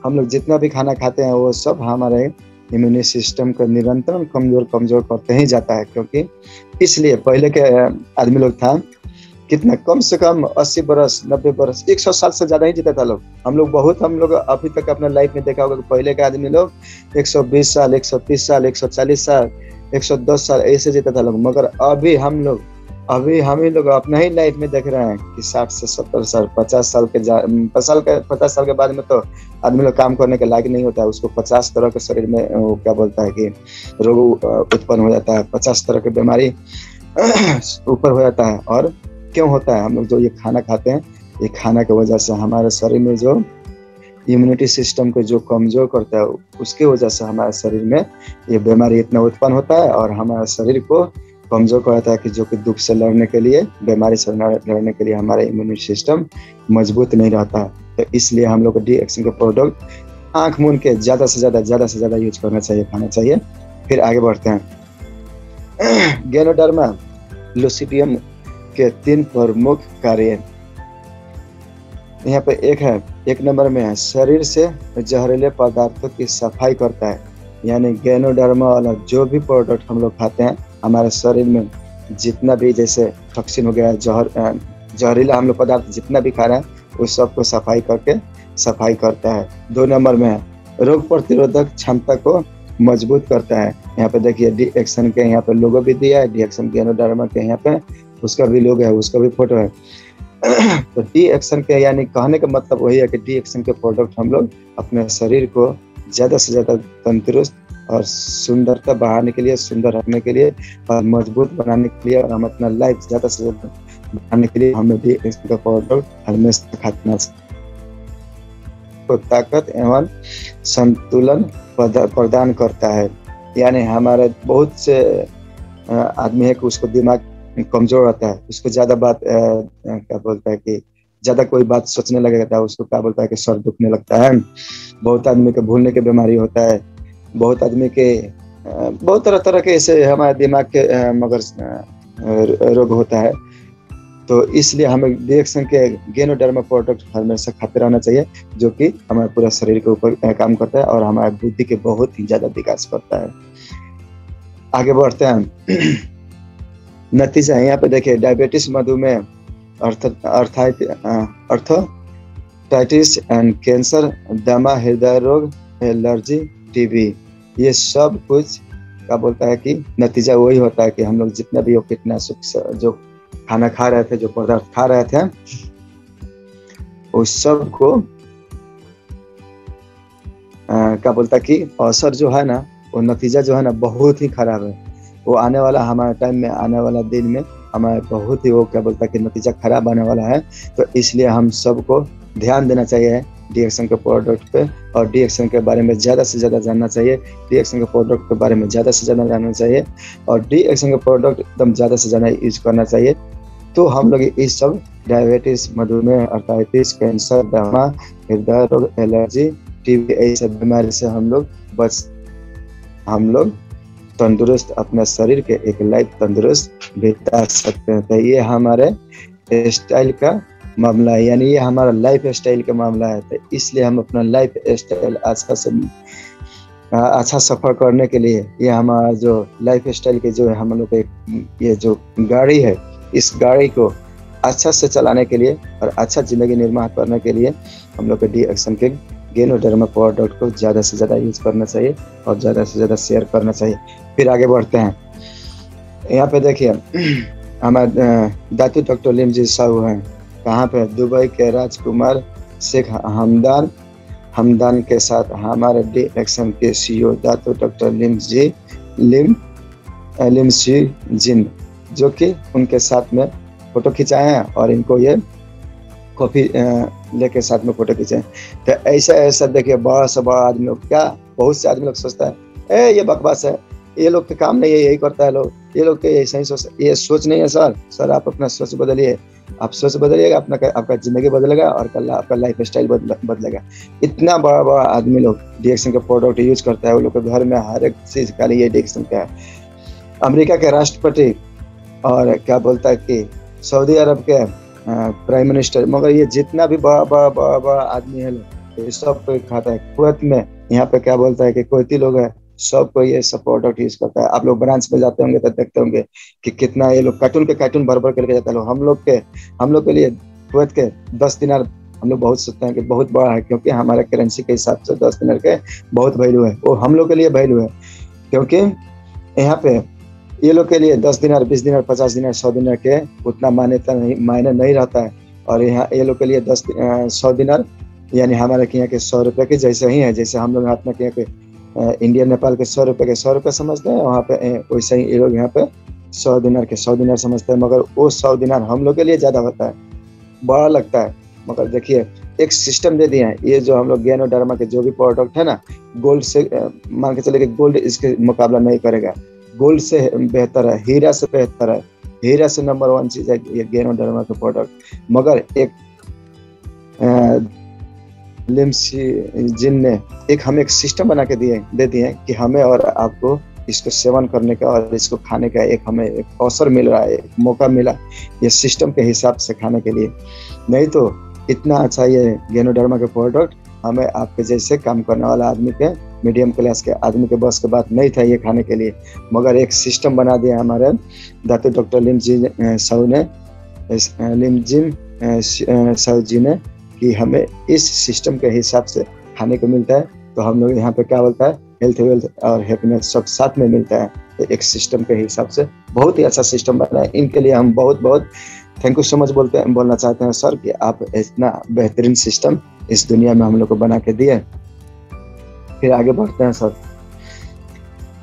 हम लोग जितना भी खाना खाते हैं वो सब हमारे इम्यून सिस्टम को निरंतर कमजोर करते ही जाता है। क्योंकि इसलिए पहले के आदमी लोग था कितना, कम से कम 80 बरस 90 बरस 100 साल से ज्यादा ही जीता था लोग। हम लोग अभी तक अपने लाइफ में देखा होगा कि पहले के आदमी लोग 120 साल 130 साल 140 साल 110 साल ऐसे जीता था लोग। मगर अभी हम ही लोग अपना ही लाइफ में देख रहे हैं कि 60 से 70 साल 50 साल के बाद में तो आदमी लोग काम करने के लायक नहीं होता है। उसको 50 तरह के शरीर में वो क्या बोलता है कि रोग उत्पन्न हो जाता है, 50 तरह की बीमारी ऊपर हो जाता है। और क्यों होता है? हम लोग जो ये खाना खाते हैं, ये खाना की वजह से हमारे शरीर में जो इम्यूनिटी सिस्टम को जो कमजोर करता है, उसके वजह से हमारे शरीर में ये बीमारी इतना उत्पन्न होता है और हमारे शरीर को कमजोर करता है कि जो कि दुख से लड़ने के लिए, बीमारी से लड़ने के लिए हमारा इम्यूनिटी सिस्टम मजबूत नहीं रहता है। तो इसलिए हम लोग को डी एक्शन के प्रोडक्ट आँख मूंद के ज़्यादा से ज़्यादा यूज करना चाहिए, खाना चाहिए। फिर आगे बढ़ते हैं। गैनोडर्मा लुसिडियम के 3 प्रमुख कार्य यहाँ पे एक नंबर में है, शरीर से जहरीले पदार्थों की सफाई करता है। यानी गैनोडर्मा वाला जो भी प्रोडक्ट हम लोग खाते हैं, हमारे शरीर में जितना भी जैसे टॉक्सिन हो गया, जहरीला हम लोग पदार्थ जितना भी खा रहे हैं, उस सबको सफाई करता है। 2 नंबर में है, रोग प्रतिरोधक क्षमता को मजबूत करता है। यहाँ पे देखिए डी एक्शन के यहाँ पे लोगो भी दिया है, डी एक्शन गैनोडर्मा के यहाँ पे उसका भी लोगो है, उसका भी फोटो है। तो डी एक्शन के यानी कहने का मतलब वही है कि डी एक्शन के प्रोडक्ट हम लोग अपने शरीर को ज़्यादा से ज़्यादा तंदुरुस्त और सुंदरता बढ़ाने के लिए, सुंदर रखने के लिए और मजबूत बनाने के लिए और हम अपना लाइफ ज़्यादा से ज़्यादा बढ़ाने के लिए हमें डी एक्शन का प्रोडक्ट हमेशा खाना को ताकत एवं संतुलन प्रदान करता है। यानी हमारे बहुत से आदमी है कि उसको दिमाग कमजोर रहता है, उसको ज़्यादा बात क्या बोलता है कि ज़्यादा कोई बात सोचने लगता है, उसको क्या बोलता है कि सर दुखने लगता है। बहुत आदमी के भूलने की बीमारी होता है, बहुत आदमी के बहुत तरह के ऐसे हमारे दिमाग के मगर रोग होता है। तो इसलिए हमें डी एक्शन के गैनोडर्मा प्रोडक्ट हमेशा खाते रहना चाहिए, जो कि हमारे पूरा शरीर के ऊपर काम करता है और हमारे बुद्धि के बहुत ही ज़्यादा विकास करता है। आगे बढ़ते हैं। नतीजा यहाँ पे देखिए, डायबिटीज, मधुमेह, अर्थराइटिस एंड कैंसर, दमा, हृदय रोग, एलर्जी, टीबी, ये सब कुछ क्या बोलता है कि नतीजा वही होता है कि हम लोग जितना भी कीटनाशक जो खाना खा रहे थे, जो पदार्थ खा रहे थे, उस सब को क्या बोलता है कि असर जो है ना, वो नतीजा जो है ना बहुत ही खराब है। वो आने वाला हमारे टाइम में, आने वाला दिन में हमारे बहुत ही वो क्या बोलता है कि नतीजा खराब आने वाला है। तो इसलिए हम सबको ध्यान देना चाहिए डी एक्शन के प्रोडक्ट पे और डी एक्शन के बारे में ज़्यादा से ज़्यादा जानना चाहिए, डी एक्शन के प्रोडक्ट के बारे में ज़्यादा से ज़्यादा जानना चाहिए और डी एक्शन के प्रोडक्ट एकदम ज़्यादा से ज़्यादा यूज करना चाहिए। तो हम लोग इस सब डायबिटीज, मधुमेह, अर्थराइटिस, कैंसर, दमा, हृदय रोग, एलर्जी, टीबी, ऐसे बीमारी से हम लोग तंदुरुस्त अपने शरीर के एक लाइफ तंदुरुस्त बिता सकते हैं। तो ये हमारे स्टाइल का मामला है, यानी ये हमारा लाइफ स्टाइल का मामला है। तो इसलिए हम अपना लाइफ स्टाइल अच्छा सफर करने के लिए, ये हमारा जो लाइफ स्टाइल के जो है हम लोग ये जो गाड़ी है, इस गाड़ी को अच्छा से चलाने के लिए और अच्छा जिंदगी निर्माण करने के लिए हम लोग के डी एक्शन के गैनोडर्मा प्रोडक्ट को ज़्यादा से ज़्यादा यूज करना चाहिए और ज़्यादा से ज़्यादा शेयर करना चाहिए। फिर आगे बढ़ते हैं। यहाँ पे देखिए हमारे दातू डॉक्टर लिमजी साहू हैं, कहाँ पे, दुबई के राजकुमार शेख हमदान के साथ हमारे डी एक्शन के CEO दातू डॉक्टर लिमसी जिन, जो कि उनके साथ में फोटो खिंचाए हैं और इनको ये कॉफी लेके साथ में फोटो खींचे। तो ऐसा देखिए बड़ा से बड़ा आदमी लोग, क्या बहुत से आदमी लोग सोचता है ये बकवास है, ये लोग के काम नहीं है, यही करता है लोग, ये लोग के ऐसा ही ये सोच नहीं है। सर आप अपना सोच बदलिए, आप सोच बदलिएगा, आपका जिंदगी बदलेगा और कल आपका लाइफ स्टाइल बदलेगा। इतना बड़ा आदमी लोग डी एक्शन के प्रोडक्ट यूज करता है, वो लोग के घर में हर एक चीज खाली ये डी एक्शन का है। अमेरिका के राष्ट्रपति और क्या बोलता है कि सऊदी अरब के प्राइम मिनिस्टर, मगर ये जितना भी बड़ा आदमी है लोग, ये सब कोई खाता है। कुवैत में यहाँ पे क्या बोलता है कि कुवैती लोग है, सब को ये सब प्रोडक्ट यूज करता है। आप लोग ब्रांच में जाते होंगे तो देखते होंगे कि कितना ये लोग कार्टून भर के लेके जाते हैं। हम लोग के लिए कुवैत के 10 दिनार हम लोग बहुत सोचते हैं कि बहुत बड़ा है, क्योंकि हमारे करेंसी के हिसाब से 10 दिनार के बहुत वैल्यू है। वो हम लोग के लिए वैल्यू है, क्योंकि यहाँ पे ये लोग के लिए 10 दिनार, 20 दिनार, 50 दिनार, 100 दिनार के उतना मायने नहीं रहता है। और यहाँ ये लोग के लिए 100 दिनार यानी हमारे यहाँ के 100 रुपये के जैसे ही है। जैसे हम लोग हाथ में यहाँ के इंडिया नेपाल के 100 रुपये समझते हैं, वहाँ पे वैसे ही ये लोग यहाँ पे 100 दिनार के 100 दिनार समझते हैं। मगर वो 100 दिनार हम लोग के लिए ज़्यादा होता है, बड़ा लगता है। मगर देखिए एक सिस्टम दे दिए हैं। ये जो हम लोग गैनोडर्मा के जो भी प्रोडक्ट है ना, गोल्ड से मान के चले कि गोल्ड इसके मुकाबला नहीं करेगा, गोल्ड से बेहतर है, हीरा से बेहतर है, हीरा से नंबर 1 चीज है ये गैनोडर्मा के प्रोडक्ट। मगर एक लिम्सिजिन ने हमें एक सिस्टम बना के दे दिए कि हमें और आपको इसको सेवन करने का और इसको खाने का हमें एक अवसर मिल रहा है, एक मौका मिला ये सिस्टम के हिसाब से खाने के लिए। नहीं तो इतना अच्छा ये गैनोडर्मा के प्रोडक्ट हमें आपके जैसे काम करने वाला आदमी के, मीडियम क्लास के आदमी के बस के बात नहीं था ये खाने के लिए। मगर एक सिस्टम बना दिया हमारे दातु डॉक्टर लिमजिन साहू जी ने कि हमें इस सिस्टम के हिसाब से खाने को मिलता है। तो हम लोग यहाँ पे क्या बोलता है, हेल्थ वेल्थ और हैप्पीनेस सब साथ में मिलता है एक सिस्टम के हिसाब से। बहुत ही अच्छा सिस्टम बना है, इनके लिए हम बहुत बहुत थैंक यू सो मच बोलना चाहते हैं सर कि आप इतना बेहतरीन सिस्टम इस दुनिया में हम लोग को बना के दिए। फिर आगे बढ़ते हैं सर।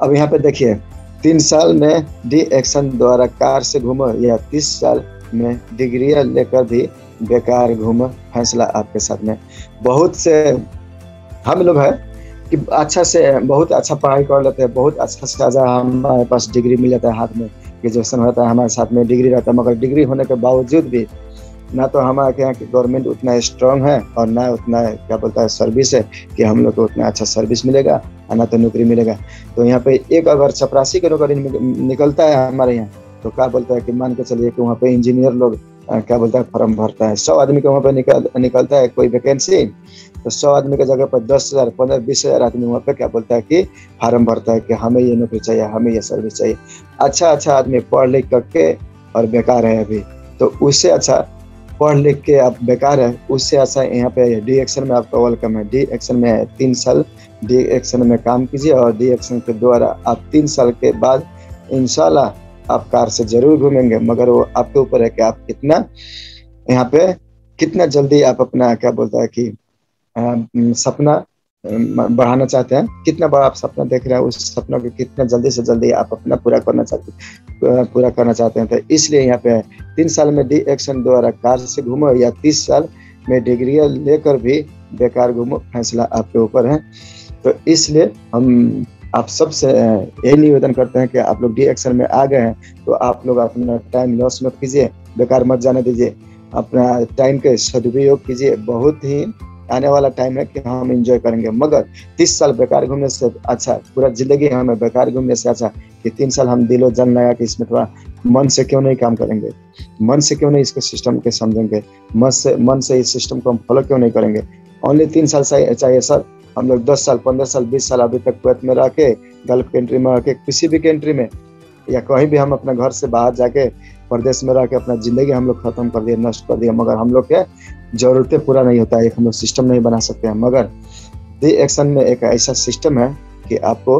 अब यहाँ पे देखिए 3 साल में डी एक्शन द्वारा कार से घूमो या 30 साल में डिग्री लेकर भी बेकार घूमो, फैसला आपके साथ में। बहुत से हम लोग है कि अच्छा से बहुत अच्छा पढ़ाई कर लेते हैं, बहुत अच्छा से अच्छा हमारे पास डिग्री मिल जाता है हाथ में, ग्रेजुएशन होता है हमारे साथ में डिग्री रहता है। मगर डिग्री होने के बावजूद भी ना तो हमारे यहाँ की गवर्नमेंट उतना स्ट्रांग है और ना उतना क्या बोलता है सर्विस है कि हम लोग को उतना अच्छा सर्विस मिलेगा और ना तो नौकरी मिलेगा। तो यहाँ पे एक अगर चपरासी की नौकरी निकलता है हमारे यहाँ तो क्या बोलता है कि मान के चलिए कि वहाँ पे इंजीनियर लोग क्या बोलता है फॉर्म भरता है, 100 आदमी के वहाँ पे निकलता है कोई वैकेंसी, तो 100 आदमी के जगह पर 10,000 15-20,000 आदमी वहाँ पे क्या बोलता है कि फार्म भरता है कि हमें ये नौकरी चाहिए, हमें ये सर्विस चाहिए। अच्छा आदमी पढ़ लिख करके और बेकार है अभी, तो उससे अच्छा पढ़ लिख के आप बेकार है, उससे अच्छा यहाँ पे डी एक्शन में आपका वेलकम है। डी एक्शन में 3 साल डी एक्शन में काम कीजिए और डी एक्शन के द्वारा आप 3 साल के बाद इंशाल्लाह आप कार से जरूर घूमेंगे। मगर वो आपके ऊपर है कि आप कितना जल्दी आप अपना क्या बोलता है कि सपना बढ़ाना चाहते हैं, कितना बड़ा आप सपना देख रहे हैं, उस सपना को कितना जल्दी से जल्दी आप अपना पूरा करना चाहते हैं। तो इसलिए यहाँ पे 3 साल में डी एक्शन द्वारा कार से घूमो या 30 साल में डिग्री लेकर भी बेकार घूमो, फैसला आपके ऊपर है। तो इसलिए हम आप सबसे यही निवेदन करते हैं कि आप लोग डी एक्शन में आ गए हैं तो आप लोग अपना टाइम लॉस मत कीजिए, बेकार मत जाने दीजिए, अपना टाइम के सदुपयोग कीजिए। बहुत ही आने वाला टाइम है कि हम एंजॉय करेंगे। मगर 30 साल बेकार घूमने से अच्छा, पूरा जिंदगी हमें बेकार घूमने से अच्छा कि 3 साल हम दिलो जान लगा कि इसमें थोड़ा मन से क्यों नहीं काम करेंगे, मन से क्यों नहीं इसके सिस्टम के समझेंगे, मन से इस सिस्टम को हम फॉलो क्यों नहीं करेंगे। ओनली 3 साल चाहिए सर। हम लोग 10 साल 15 साल 20 साल अभी तक कुवैत में रह के, गल्फ कंट्री में रह के, किसी भी कंट्री में या कहीं भी हम अपना घर से बाहर जाके प्रदेश में रह के अपना जिंदगी हम लोग खत्म कर दिए, नष्ट कर दिए। मगर हम लोग के जरूरतें पूरा नहीं होता है, एक हम लोग सिस्टम नहीं बना सकते हैं। मगर डी एक्शन में एक ऐसा सिस्टम है कि आपको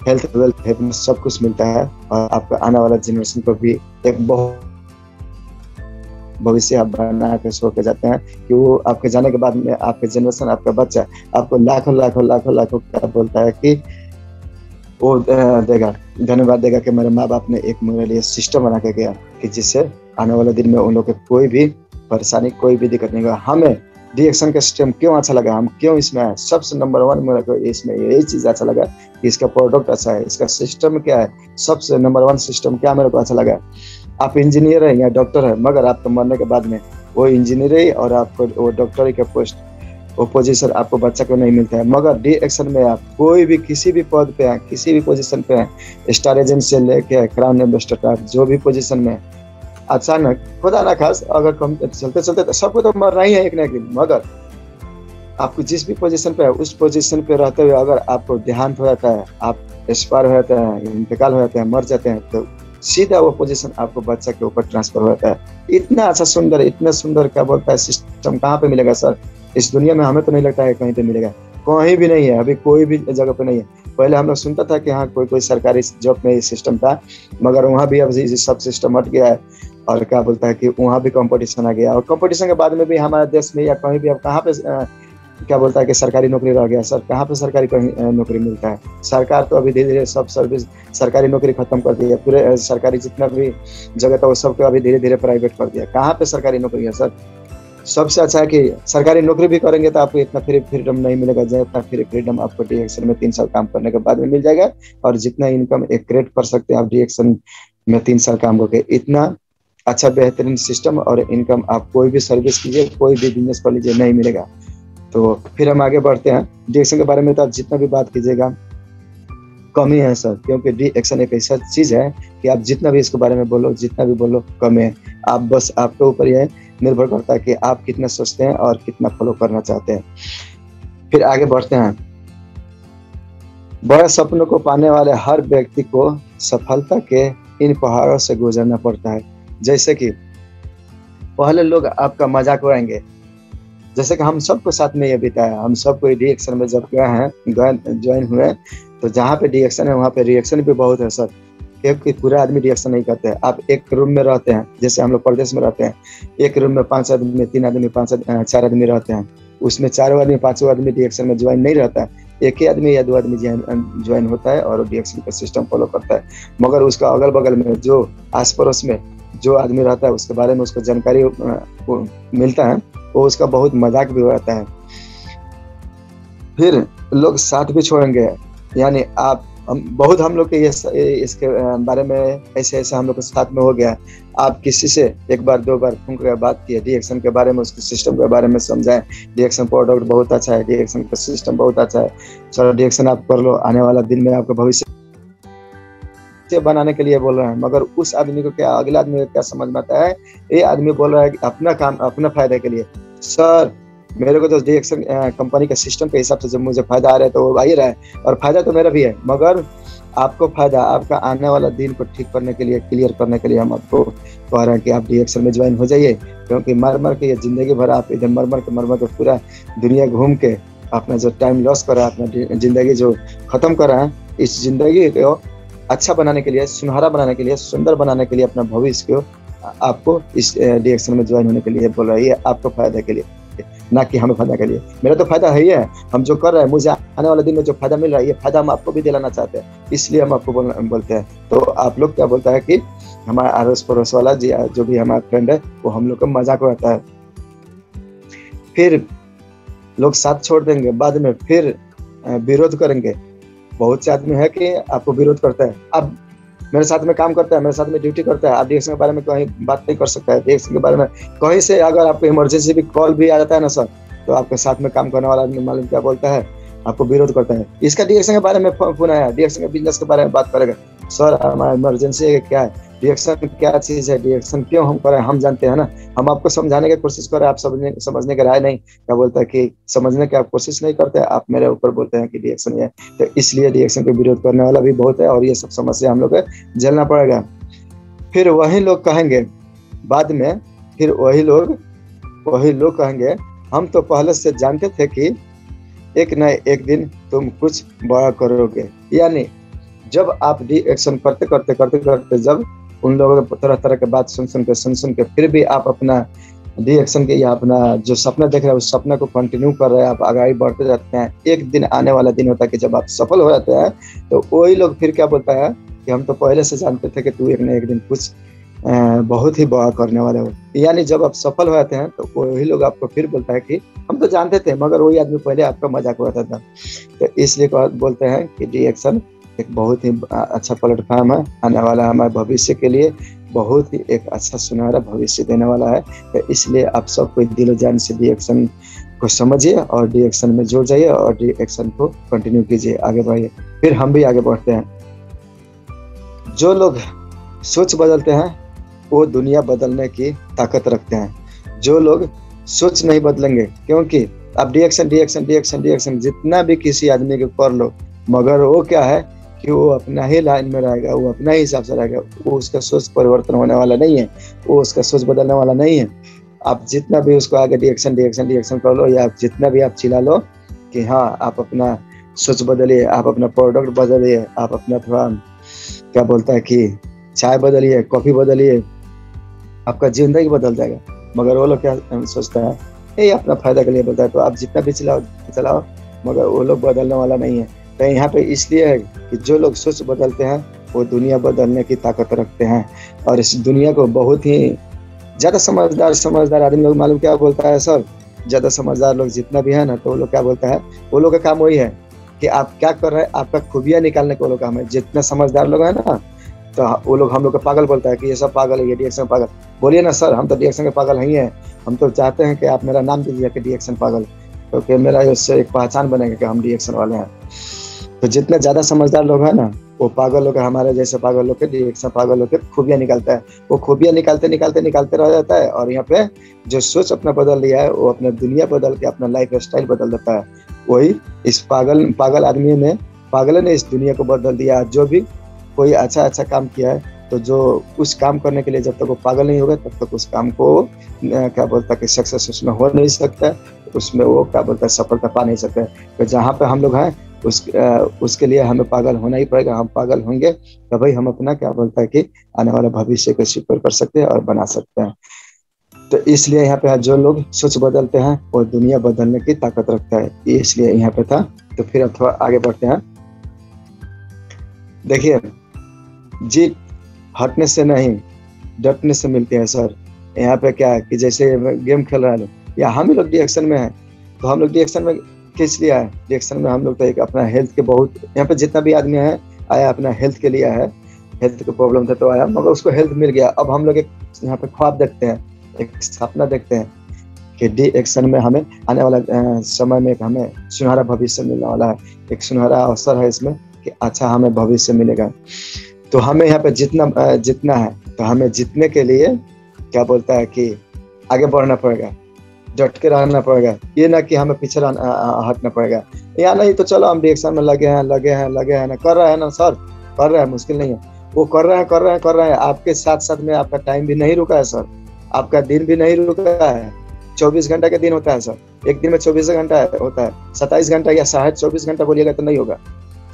हेल्थ वेल्थ हैप्पीनेस सब कुछ मिलता है और आपका आने वाला जनरेशन को भी एक बहुत भविष्य आप बना के सो के जाते हैं कि वो आपके जाने के बाद में आपके जनरेशन, आपका बच्चा आपको लाखों क्या बोलता है कि वो देगा, धन्यवाद देगा कि मेरे माँ बाप ने एक मेरे लिए सिस्टम बना के गया कि जिससे आने वाले दिन में उन लोग के कोई भी परेशानी, कोई भी दिक्कत नहीं होगा। हमें डी एक्शन का सिस्टम क्यों अच्छा लगा, हम क्यों इसमें आए, सबसे नंबर 1 मेरे को इसमें यही चीज़ अच्छा लगा कि इसका प्रोडक्ट अच्छा है, इसका सिस्टम क्या है, सबसे नंबर 1 सिस्टम क्या मेरे को अच्छा लगा। आप इंजीनियर है या डॉक्टर है, मगर आपको मरने के बाद में वो इंजीनियरिंग और आपको वो डॉक्टरी का पोस्ट, वो पोजीशन आपको बच्चा को नहीं मिलता है। मगर डी एक्शन में आप कोई भी किसी भी पद पे हैं, किसी भी पोजीशन पे हैं, स्टार एजेंट से लेके क्राउन एम्बेसडर तक जो भी पोजीशन में, अचानक खुदा ना खास अगर कम चलते तो सबको तो मरना ही है एक ना एक दिन। मगर आपको जिस भी पोजीशन पे है उस पोजीशन पे रहते हुए अगर आपको देहांत हो जाता है, आप एक्सपायर हो जाते हैं, इंतकाल हो जाते हैं, मर जाते हैं, तो सीधा वो पोजीशन आपको बच्चा के ऊपर ट्रांसफर हो जाता है। इतना अच्छा सुंदर, इतना सुंदर क्या बोलता है सिस्टम कहाँ पे मिलेगा सर इस दुनिया में? हमें तो नहीं लगता है कहीं पे मिलेगा, कहीं भी नहीं है, अभी कोई भी जगह पे नहीं है। पहले हम लोग सुनता था कि हाँ कोई सरकारी जॉब में ये सिस्टम था, मगर वहाँ भी अब सब सिस्टम हट गया है और क्या बोलता है कि वहाँ भी कंपटीशन आ गया। और कंपटीशन के बाद में भी हमारे देश में या कहीं भी अब कहाँ पे क्या बोलता है कि सरकारी नौकरी रह गया सर, कहाँ पे सरकारी कहीं नौकरी मिलता है? सरकार तो अभी धीरे धीरे सब सर्विस सरकारी नौकरी खत्म कर दी है, पूरे सरकारी जितना भी जगह था वो सबको अभी धीरे धीरे प्राइवेट कर दिया। कहाँ पे सरकारी नौकरी है सर? सबसे अच्छा है कि सरकारी नौकरी भी करेंगे तो आपको इतना फ्रीडम नहीं मिलेगा जितना फ्रीडम आपको डीएक्शन में 3 साल काम करने के बाद में मिल जाएगा। और जितना इनकम एक क्रिएट कर सकते हैं आप डीएक्शन में 3 साल काम करके, इतना अच्छा बेहतरीन सिस्टम और इनकम आप कोई भी सर्विस कीजिए, कोई भी बिजनेस कर लीजिए, नहीं मिलेगा। तो फिर हम आगे बढ़ते हैं। डीएक्शन के बारे में तो आप जितना भी बात कीजिएगा कम ही है सर, क्योंकि डीएक्शन एक ऐसा चीज है कि आप जितना भी इसके बारे में बोलो, जितना भी बोलो कम है। आप बस आपके ऊपर यह निर्भर करता है कि आप कितना सोचते हैं और कितना फॉलो करना चाहते हैं। फिर आगे बढ़ते हैं। बड़े सपनों को पाने वाले हर व्यक्ति को सफलता के इन पहाड़ों से गुजरना पड़ता है। जैसे कि पहले लोग आपका मजाक उड़ाएंगे, जैसे कि हम सबको साथ में ये बिताया, हम सबको डीएक्शन में जब ज्वाइन हुए तो जहाँ पे डीएक्शन है वहाँ पे रिएक्शन भी बहुत है सर, क्योंकि पूरा आदमी डीएक्शन नहीं करते हैं। आप एक रूम में रहते हैं, जैसे हम लोग प्रदेश में रहते हैं, एक रूम में 5 आदमी, 3 आदमी, 4 आदमी रहते हैं, उसमें 4 आदमी 5 आदमी डीएक्शन में ज्वाइन नहीं रहता है, एक ही आदमी या 2 आदमी ज्वाइन होता है और डीएक्शन का सिस्टम फॉलो करता है। मगर उसका अगल बगल में जो आस पड़ोस में जो आदमी रहता है उसके बारे में उसको जानकारी मिलता है, वो उसका बहुत मजाक भी होता है। फिर लोग साथ भी छोड़ेंगे, यानी हम लोग के इसके बारे में ऐसे हम लोग के साथ में हो गया। आप किसी से 1 बार 2 बार फोन करके बात किए डीएक्शन के बारे में, उसके सिस्टम के बारे में समझाएं, डीएक्शन प्रोडक्ट बहुत अच्छा है, डीएक्शन का सिस्टम बहुत अच्छा है, चलो डीएक्शन आप कर लो, आने वाला दिन में आपका भविष्य बनाने के लिए बोल रहे हैं। मगर उस आदमी को क्या, अगला आदमी को क्या समझ में आता है, ये आदमी बोल रहा है कि अपना काम अपना फायदे के लिए। सर मेरे को तो डीएक्शन कंपनी के सिस्टम के हिसाब से जब मुझे फायदा आ रहा है तो वो आ ही रहा है, और फायदा तो मेरा भी है, मगर आपको फायदा आपका आने वाला दिन को ठीक करने के लिए, क्लियर करने के लिए हम आपको कह रहे हैं कि आप डीएक्शन में ज्वाइन हो जाइए। क्योंकि मर के ये जिंदगी भर आप इधर मर के पूरा दुनिया घूम के अपना जो टाइम लॉस करा, अपना जिंदगी जो खत्म करा है, इस जिंदगी को अच्छा बनाने के लिए, सुनहरा बनाने के लिए, सुंदर बनाने के लिए, अपना भविष्य को आपको इस डीएक्शन में ज्वाइन होने के लिए बोल रहा है। ये आपको फायदा के लिए, ना कि हमें फायदा के लिए। मेरा तो फायदा है ही है, हम जो कर रहे हैं, मुझे आने वाले दिन में जो फायदा मिल रहा है, ये फायदा हम आपको भी दिलाना चाहते हैं, इसलिए हम आपको बोलते हैं। तो आप लोग क्या बोलता है कि हमारा अड़ोस पड़ोस वाला जी जो भी हमारा फ्रेंड है वो हम लोग का मजाक उड़ाता है, फिर लोग साथ छोड़ देंगे, बाद में फिर विरोध करेंगे। बहुत से आदमी है कि आपको विरोध करता है, अब मेरे साथ में काम करता है, मेरे साथ में ड्यूटी करता है, आप डीएक्शन के बारे में कहीं बात नहीं कर सकता है। डीएक्शन के बारे में कहीं से अगर आपको इमरजेंसी भी कॉल भी आ जाता है ना सर, तो आपके साथ में काम करने वाला आदमी मालूम क्या बोलता है, आपको विरोध करता है। इसका डीएक्शन के बारे में फोन आया, डीएक्शन के बिजनेस के बारे में बात करेगा, सर हमारा इमरजेंसी है, क्या है डीएक्शन, क्या चीज है डीएक्शन, क्यों हम करें, हम जानते हैं ना। हम आपको समझाने की कोशिश करें, आप समझने के राय नहीं, क्या बोलता है कि समझने की आप कोशिश नहीं करते, आप मेरे ऊपर बोलते हैं कि डीएक्शन है। तो इसलिए डीएक्शन को विरोध करने वाला भी बहुत है, और ये सब समस्या हम लोग को झेलना पड़ेगा। फिर वही लोग कहेंगे बाद में, फिर वही लोग कहेंगे हम तो पहले से जानते थे कि एक न एक दिन तुम कुछ बड़ा करोगे। यानी जब आप डीएक्शन करते जब उन लोगों के तरह तरह के बात सुन के फिर भी आप अपना डीएक्शन के या अपना जो सपना देख रहे हैं उस सपना को कंटिन्यू कर रहे हैं, आप आगे बढ़ते जाते हैं, एक दिन आने वाला दिन होता है कि जब आप सफल हो जाते हैं, तो वही लोग फिर क्या बोलता है कि हम तो पहले से जानते थे कि तू एक न एक दिन कुछ बहुत ही बड़ा करने वाले हो। यानी जब आप सफल हो जाते हैं तो वही लोग आपको फिर बोलता है कि हम तो जानते थे, मगर वही आदमी पहले आपका मजाक उड़ाता था। तो इसलिए बोलते हैं कि डीएक्शन एक बहुत ही अच्छा प्लेटफॉर्म है, आने वाला हमारे भविष्य के लिए बहुत ही एक अच्छा सुनहरा भविष्य देने वाला है। तो इसलिए आप सबको दिलो जान से डीएक्शन को समझिए और डीएक्शन में जुड़ जाइए और डीएक्शन को कंटिन्यू कीजिए, आगे बढ़िए। फिर हम भी आगे बढ़ते हैं। जो लोग सोच बदलते हैं वो दुनिया बदलने की ताकत रखते हैं। जो लोग सोच नहीं बदलेंगे, क्योंकि आप डीएक्शन जितना भी किसी आदमी को कर लो, मगर वो क्या है कि वो अपना ही लाइन में रहेगा, वो अपना ही हिसाब से रहेगा, वो उसका सोच परिवर्तन होने वाला नहीं है, वो उसका सोच बदलने वाला नहीं है। आप जितना भी उसको आगे डीएक्शन कर लो, या जितना भी आप चिल्ला लो कि हाँ आप अपना सोच बदलिए, आप अपना प्रोडक्ट बदलिए, आप अपना थोड़ा क्या बोलता है कि चाय बदलिए, कॉफी बदलिए, आपका जिंदगी बदल जाएगा। मगर वो लोग क्या सोचता है, ये अपना फायदा के लिए बोलता है, तो आप जितना भी चलाओ मगर वो लोग बदलने वाला नहीं है। तो यहाँ पे इसलिए है कि जो लोग सोच बदलते हैं वो दुनिया बदलने की ताकत रखते हैं, और इस दुनिया को बहुत ही ज्यादा समझदार आदमी लोग मालूम क्या बोलता है सर, ज्यादा समझदार लोग जितना भी है ना, तो वो लोग क्या बोलता है, वो लोग का काम वही है कि आप क्या कर रहे हैं, आपका खूबियां निकालने का वो लोग काम है। जितना समझदार लोग है ना, तो वो लोग हम लोग को पागल बोलता है कि ये सब पागल है, ये डीएक्शन पागल। बोलिए ना सर, हम तो डीएक्शन के पागल नहीं है, हम तो चाहते हैं कि आप मेरा नाम दीजिए कि डीएक्शन पागल, क्योंकि तो मेरा इससे एक पहचान बनेगा कि हम डीएक्शन वाले हैं। तो जितना ज्यादा समझदार लोग है ना, वो पागल लोग, हमारे जैसे पागल लोग के, डीएक्शन पागल लोग के खूबियां निकालता है। वो खूबियां निकालते रह जाता है, और यहाँ पे जो सोच अपना बदल लिया है, वो अपना दुनिया बदल के अपना लाइफ स्टाइल बदल देता है। वही इस पागल आदमी ने, पागल ने इस दुनिया को बदल दिया। जो भी कोई अच्छा काम किया है, तो जो उस काम करने के लिए जब तक वो पागल नहीं होगा, तब तक उस काम को क्या बोलता है कि सक्सेस उसमें हो नहीं सकता, उसमें वो क्या बोलता है सफलता पा नहीं सकता। तो जहाँ पे हम लोग हैं उसके लिए हमें पागल होना ही पड़ेगा। हम पागल होंगे तभी हम अपना क्या बोलता है कि आने वाला भविष्य को सिक्योर कर सकते हैं और बना सकते हैं। तो इसलिए यहाँ पे जो लोग सोच बदलते हैं वो दुनिया बदलने की ताकत रखता है, इसलिए यहाँ पे था। तो फिर अब थोड़ा आगे बढ़ते हैं। देखिए, जीत हटने से नहीं डटने से मिलती है सर। यहाँ पे क्या है कि जैसे गेम खेल रहा है या हम ही लोग डीएक्शन में है, तो हम लोग डीएक्शन में किस लिए आए? डीएक्शन में हम लोग तो एक अपना हेल्थ के, बहुत यहाँ पे जितना भी आदमी है आया अपना हेल्थ के लिए है। हेल्थ का प्रॉब्लम था तो आया, मगर उसको हेल्थ मिल गया। अब हम लोग एक यहाँ पे ख्वाब देखते हैं, एक सपना देखते हैं कि डीएक्शन में हमें आने वाला समय में हमें सुनहरा भविष्य मिलने वाला है। एक सुनहरा अवसर है इसमें कि अच्छा हमें भविष्य मिलेगा। तो हमें यहाँ पे जितना है, तो हमें जीतने के लिए क्या बोलता है कि आगे बढ़ना पड़ेगा, डट के रहना पड़ेगा। ये ना कि हमें पीछे हटना पड़ेगा। या नहीं तो चलो हम डीएक्शन में लगे हैं ना, कर रहे हैं ना सर, कर रहे हैं, मुश्किल नहीं है। वो कर रहे हैं। आपके साथ साथ में आपका टाइम भी नहीं रुका है सर, आपका दिन भी नहीं रुका है। 24 घंटा का दिन होता है सर, एक दिन में 24 घंटा होता है। 27 घंटा या 24 घंटा बोलिएगा तो नहीं होगा।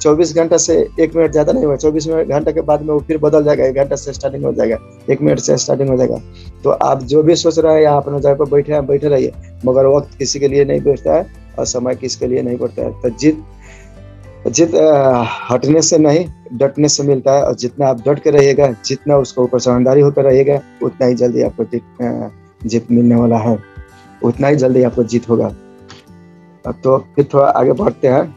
24 घंटा से 1 मिनट ज्यादा नहीं होगा। 24 घंटा के बाद में वो फिर बदल जाएगा, 1 घंटा से स्टार्टिंग हो जाएगा, 1 मिनट से स्टार्टिंग हो जाएगा। तो आप जो भी सोच रहे हैं या अपने जगह पर बैठे रहिए, मगर वक्त किसी के लिए नहीं बैठता है और समय किसी के लिए नहीं बढ़ता है। तो जीत हटने से नहीं डटने से मिलता है। और जितना आप डट के रहिएगा, जितना उसको ऊपर समझदारी होकर रहिएगा, उतना ही जल्दी आपको जीत मिलने वाला है, उतना ही जल्दी आपको जीत होगा। तो फिर थोड़ा आगे बढ़ते हैं।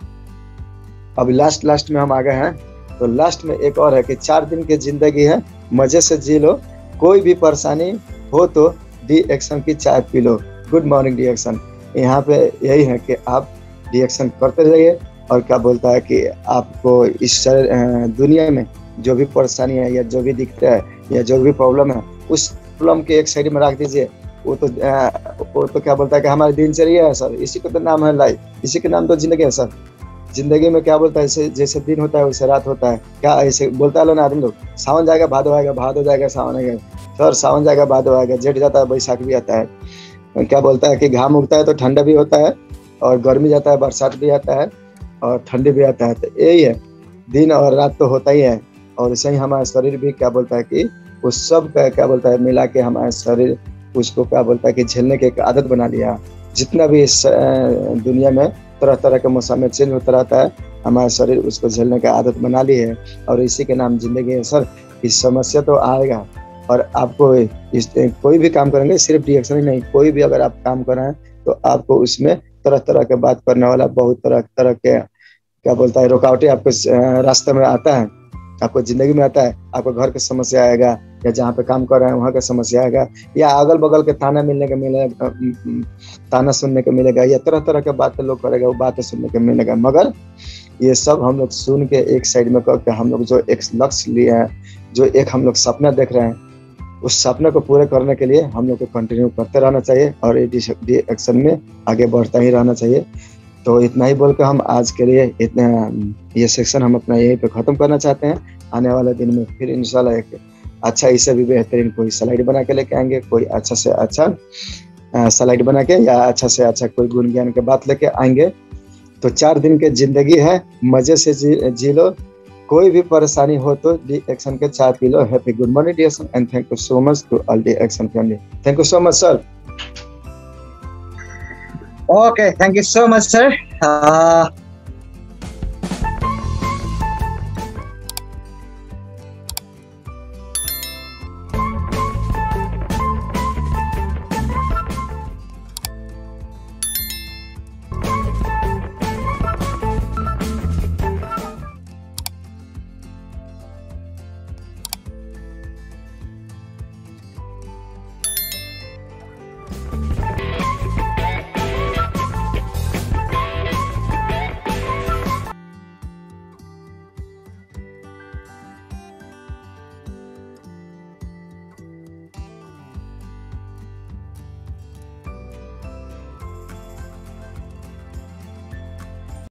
अब लास्ट में हम आ गए हैं। तो लास्ट में एक और है कि 4 दिन की जिंदगी है, मजे से जी लो, कोई भी परेशानी हो तो डीएक्शन की चाय पी लो। Good morning DXN. यहाँ पे यही है कि आप डीएक्शन करते रहिए, और क्या बोलता है कि आपको इस दुनिया में जो भी परेशानी है या जो भी दिखता है या जो भी प्रॉब्लम है, उस प्रॉब्लम के एक साइड में रख दीजिए। वो तो क्या बोलता है कि हमारी दिनचर्या है सर, इसी का तो नाम है लाइफ, इसी के नाम तो जिंदगी है सर। जिंदगी में क्या बोलता है, जैसे दिन होता है वैसे रात होता है। क्या ऐसे बोलता है ना आदमी लोग, सावन जाएगा भादो आएगा, भादो जाएगा सावन आएगा। सर सावन जाएगा भादो आएगा, जेठ जाता है बैसाख भी आता है। क्या बोलता है कि घाम उगता है तो ठंडा भी होता है, और गर्मी जाता है बरसात भी आता है, और ठंडी भी आता है। तो यही है, दिन और रात तो होता ही है। और ऐसे ही हमारा शरीर भी क्या बोलता है कि उस सब का क्या बोलता है मिला के हमारा शरीर उसको क्या बोलता है कि झेलने की एक आदत बना लिया। जितना भी इस दुनिया में तरह तरह के मौसम में चेंज होता रहता है, हमारा शरीर उसको झेलने की आदत बना ली है, और इसी के नाम जिंदगी है सर। इस समस्या तो आएगा, और आपको कोई भी काम करेंगे, सिर्फ डीएक्शन ही नहीं, कोई भी अगर आप काम कर रहे हैं तो आपको उसमें तरह तरह के बात करने वाला बहुत तरह के क्या बोलता है रुकावटें आपको रास्ते में आता है, आपको जिंदगी में आता है। आपको घर का समस्या आएगा, या जहाँ पे काम कर रहे हैं वहाँ का समस्या आएगा, या अगल बगल के ताना ताना सुनने को मिलेगा, या तरह तरह के बातें लोग करेगा, वो बातें सुनने को मिलेगा। मगर ये सब हम लोग सुन के एक साइड में करके हम लोग जो एक लक्ष्य लिए हैं, जो एक हम लोग सपना देख रहे हैं, उस सपने को पूरे करने के लिए हम लोग को कंटिन्यू करते रहना चाहिए, और डीएक्शन में आगे बढ़ता ही रहना चाहिए। तो इतना ही बोल के हम आज के लिए ये सेक्शन हम अपना यहीं पे ख़त्म करना चाहते हैं। आने वाले दिन में फिर इंशाल्लाह एक अच्छा, इससे भी बेहतरीन कोई स्लाइड बना के लेके आएंगे, कोई अच्छा से अच्छा स्लाइड बना के, या अच्छा से अच्छा कोई गुण ज्ञान के बात लेके आएंगे। तो 4 दिन की जिंदगी है, मजे से जी लो, कोई भी परेशानी हो तो डीएक्शन के चाय पी लो। Happy good morning DXN, and thank you so much to all DXN family. Thank you so much sir. Okay, thank you so much, sir.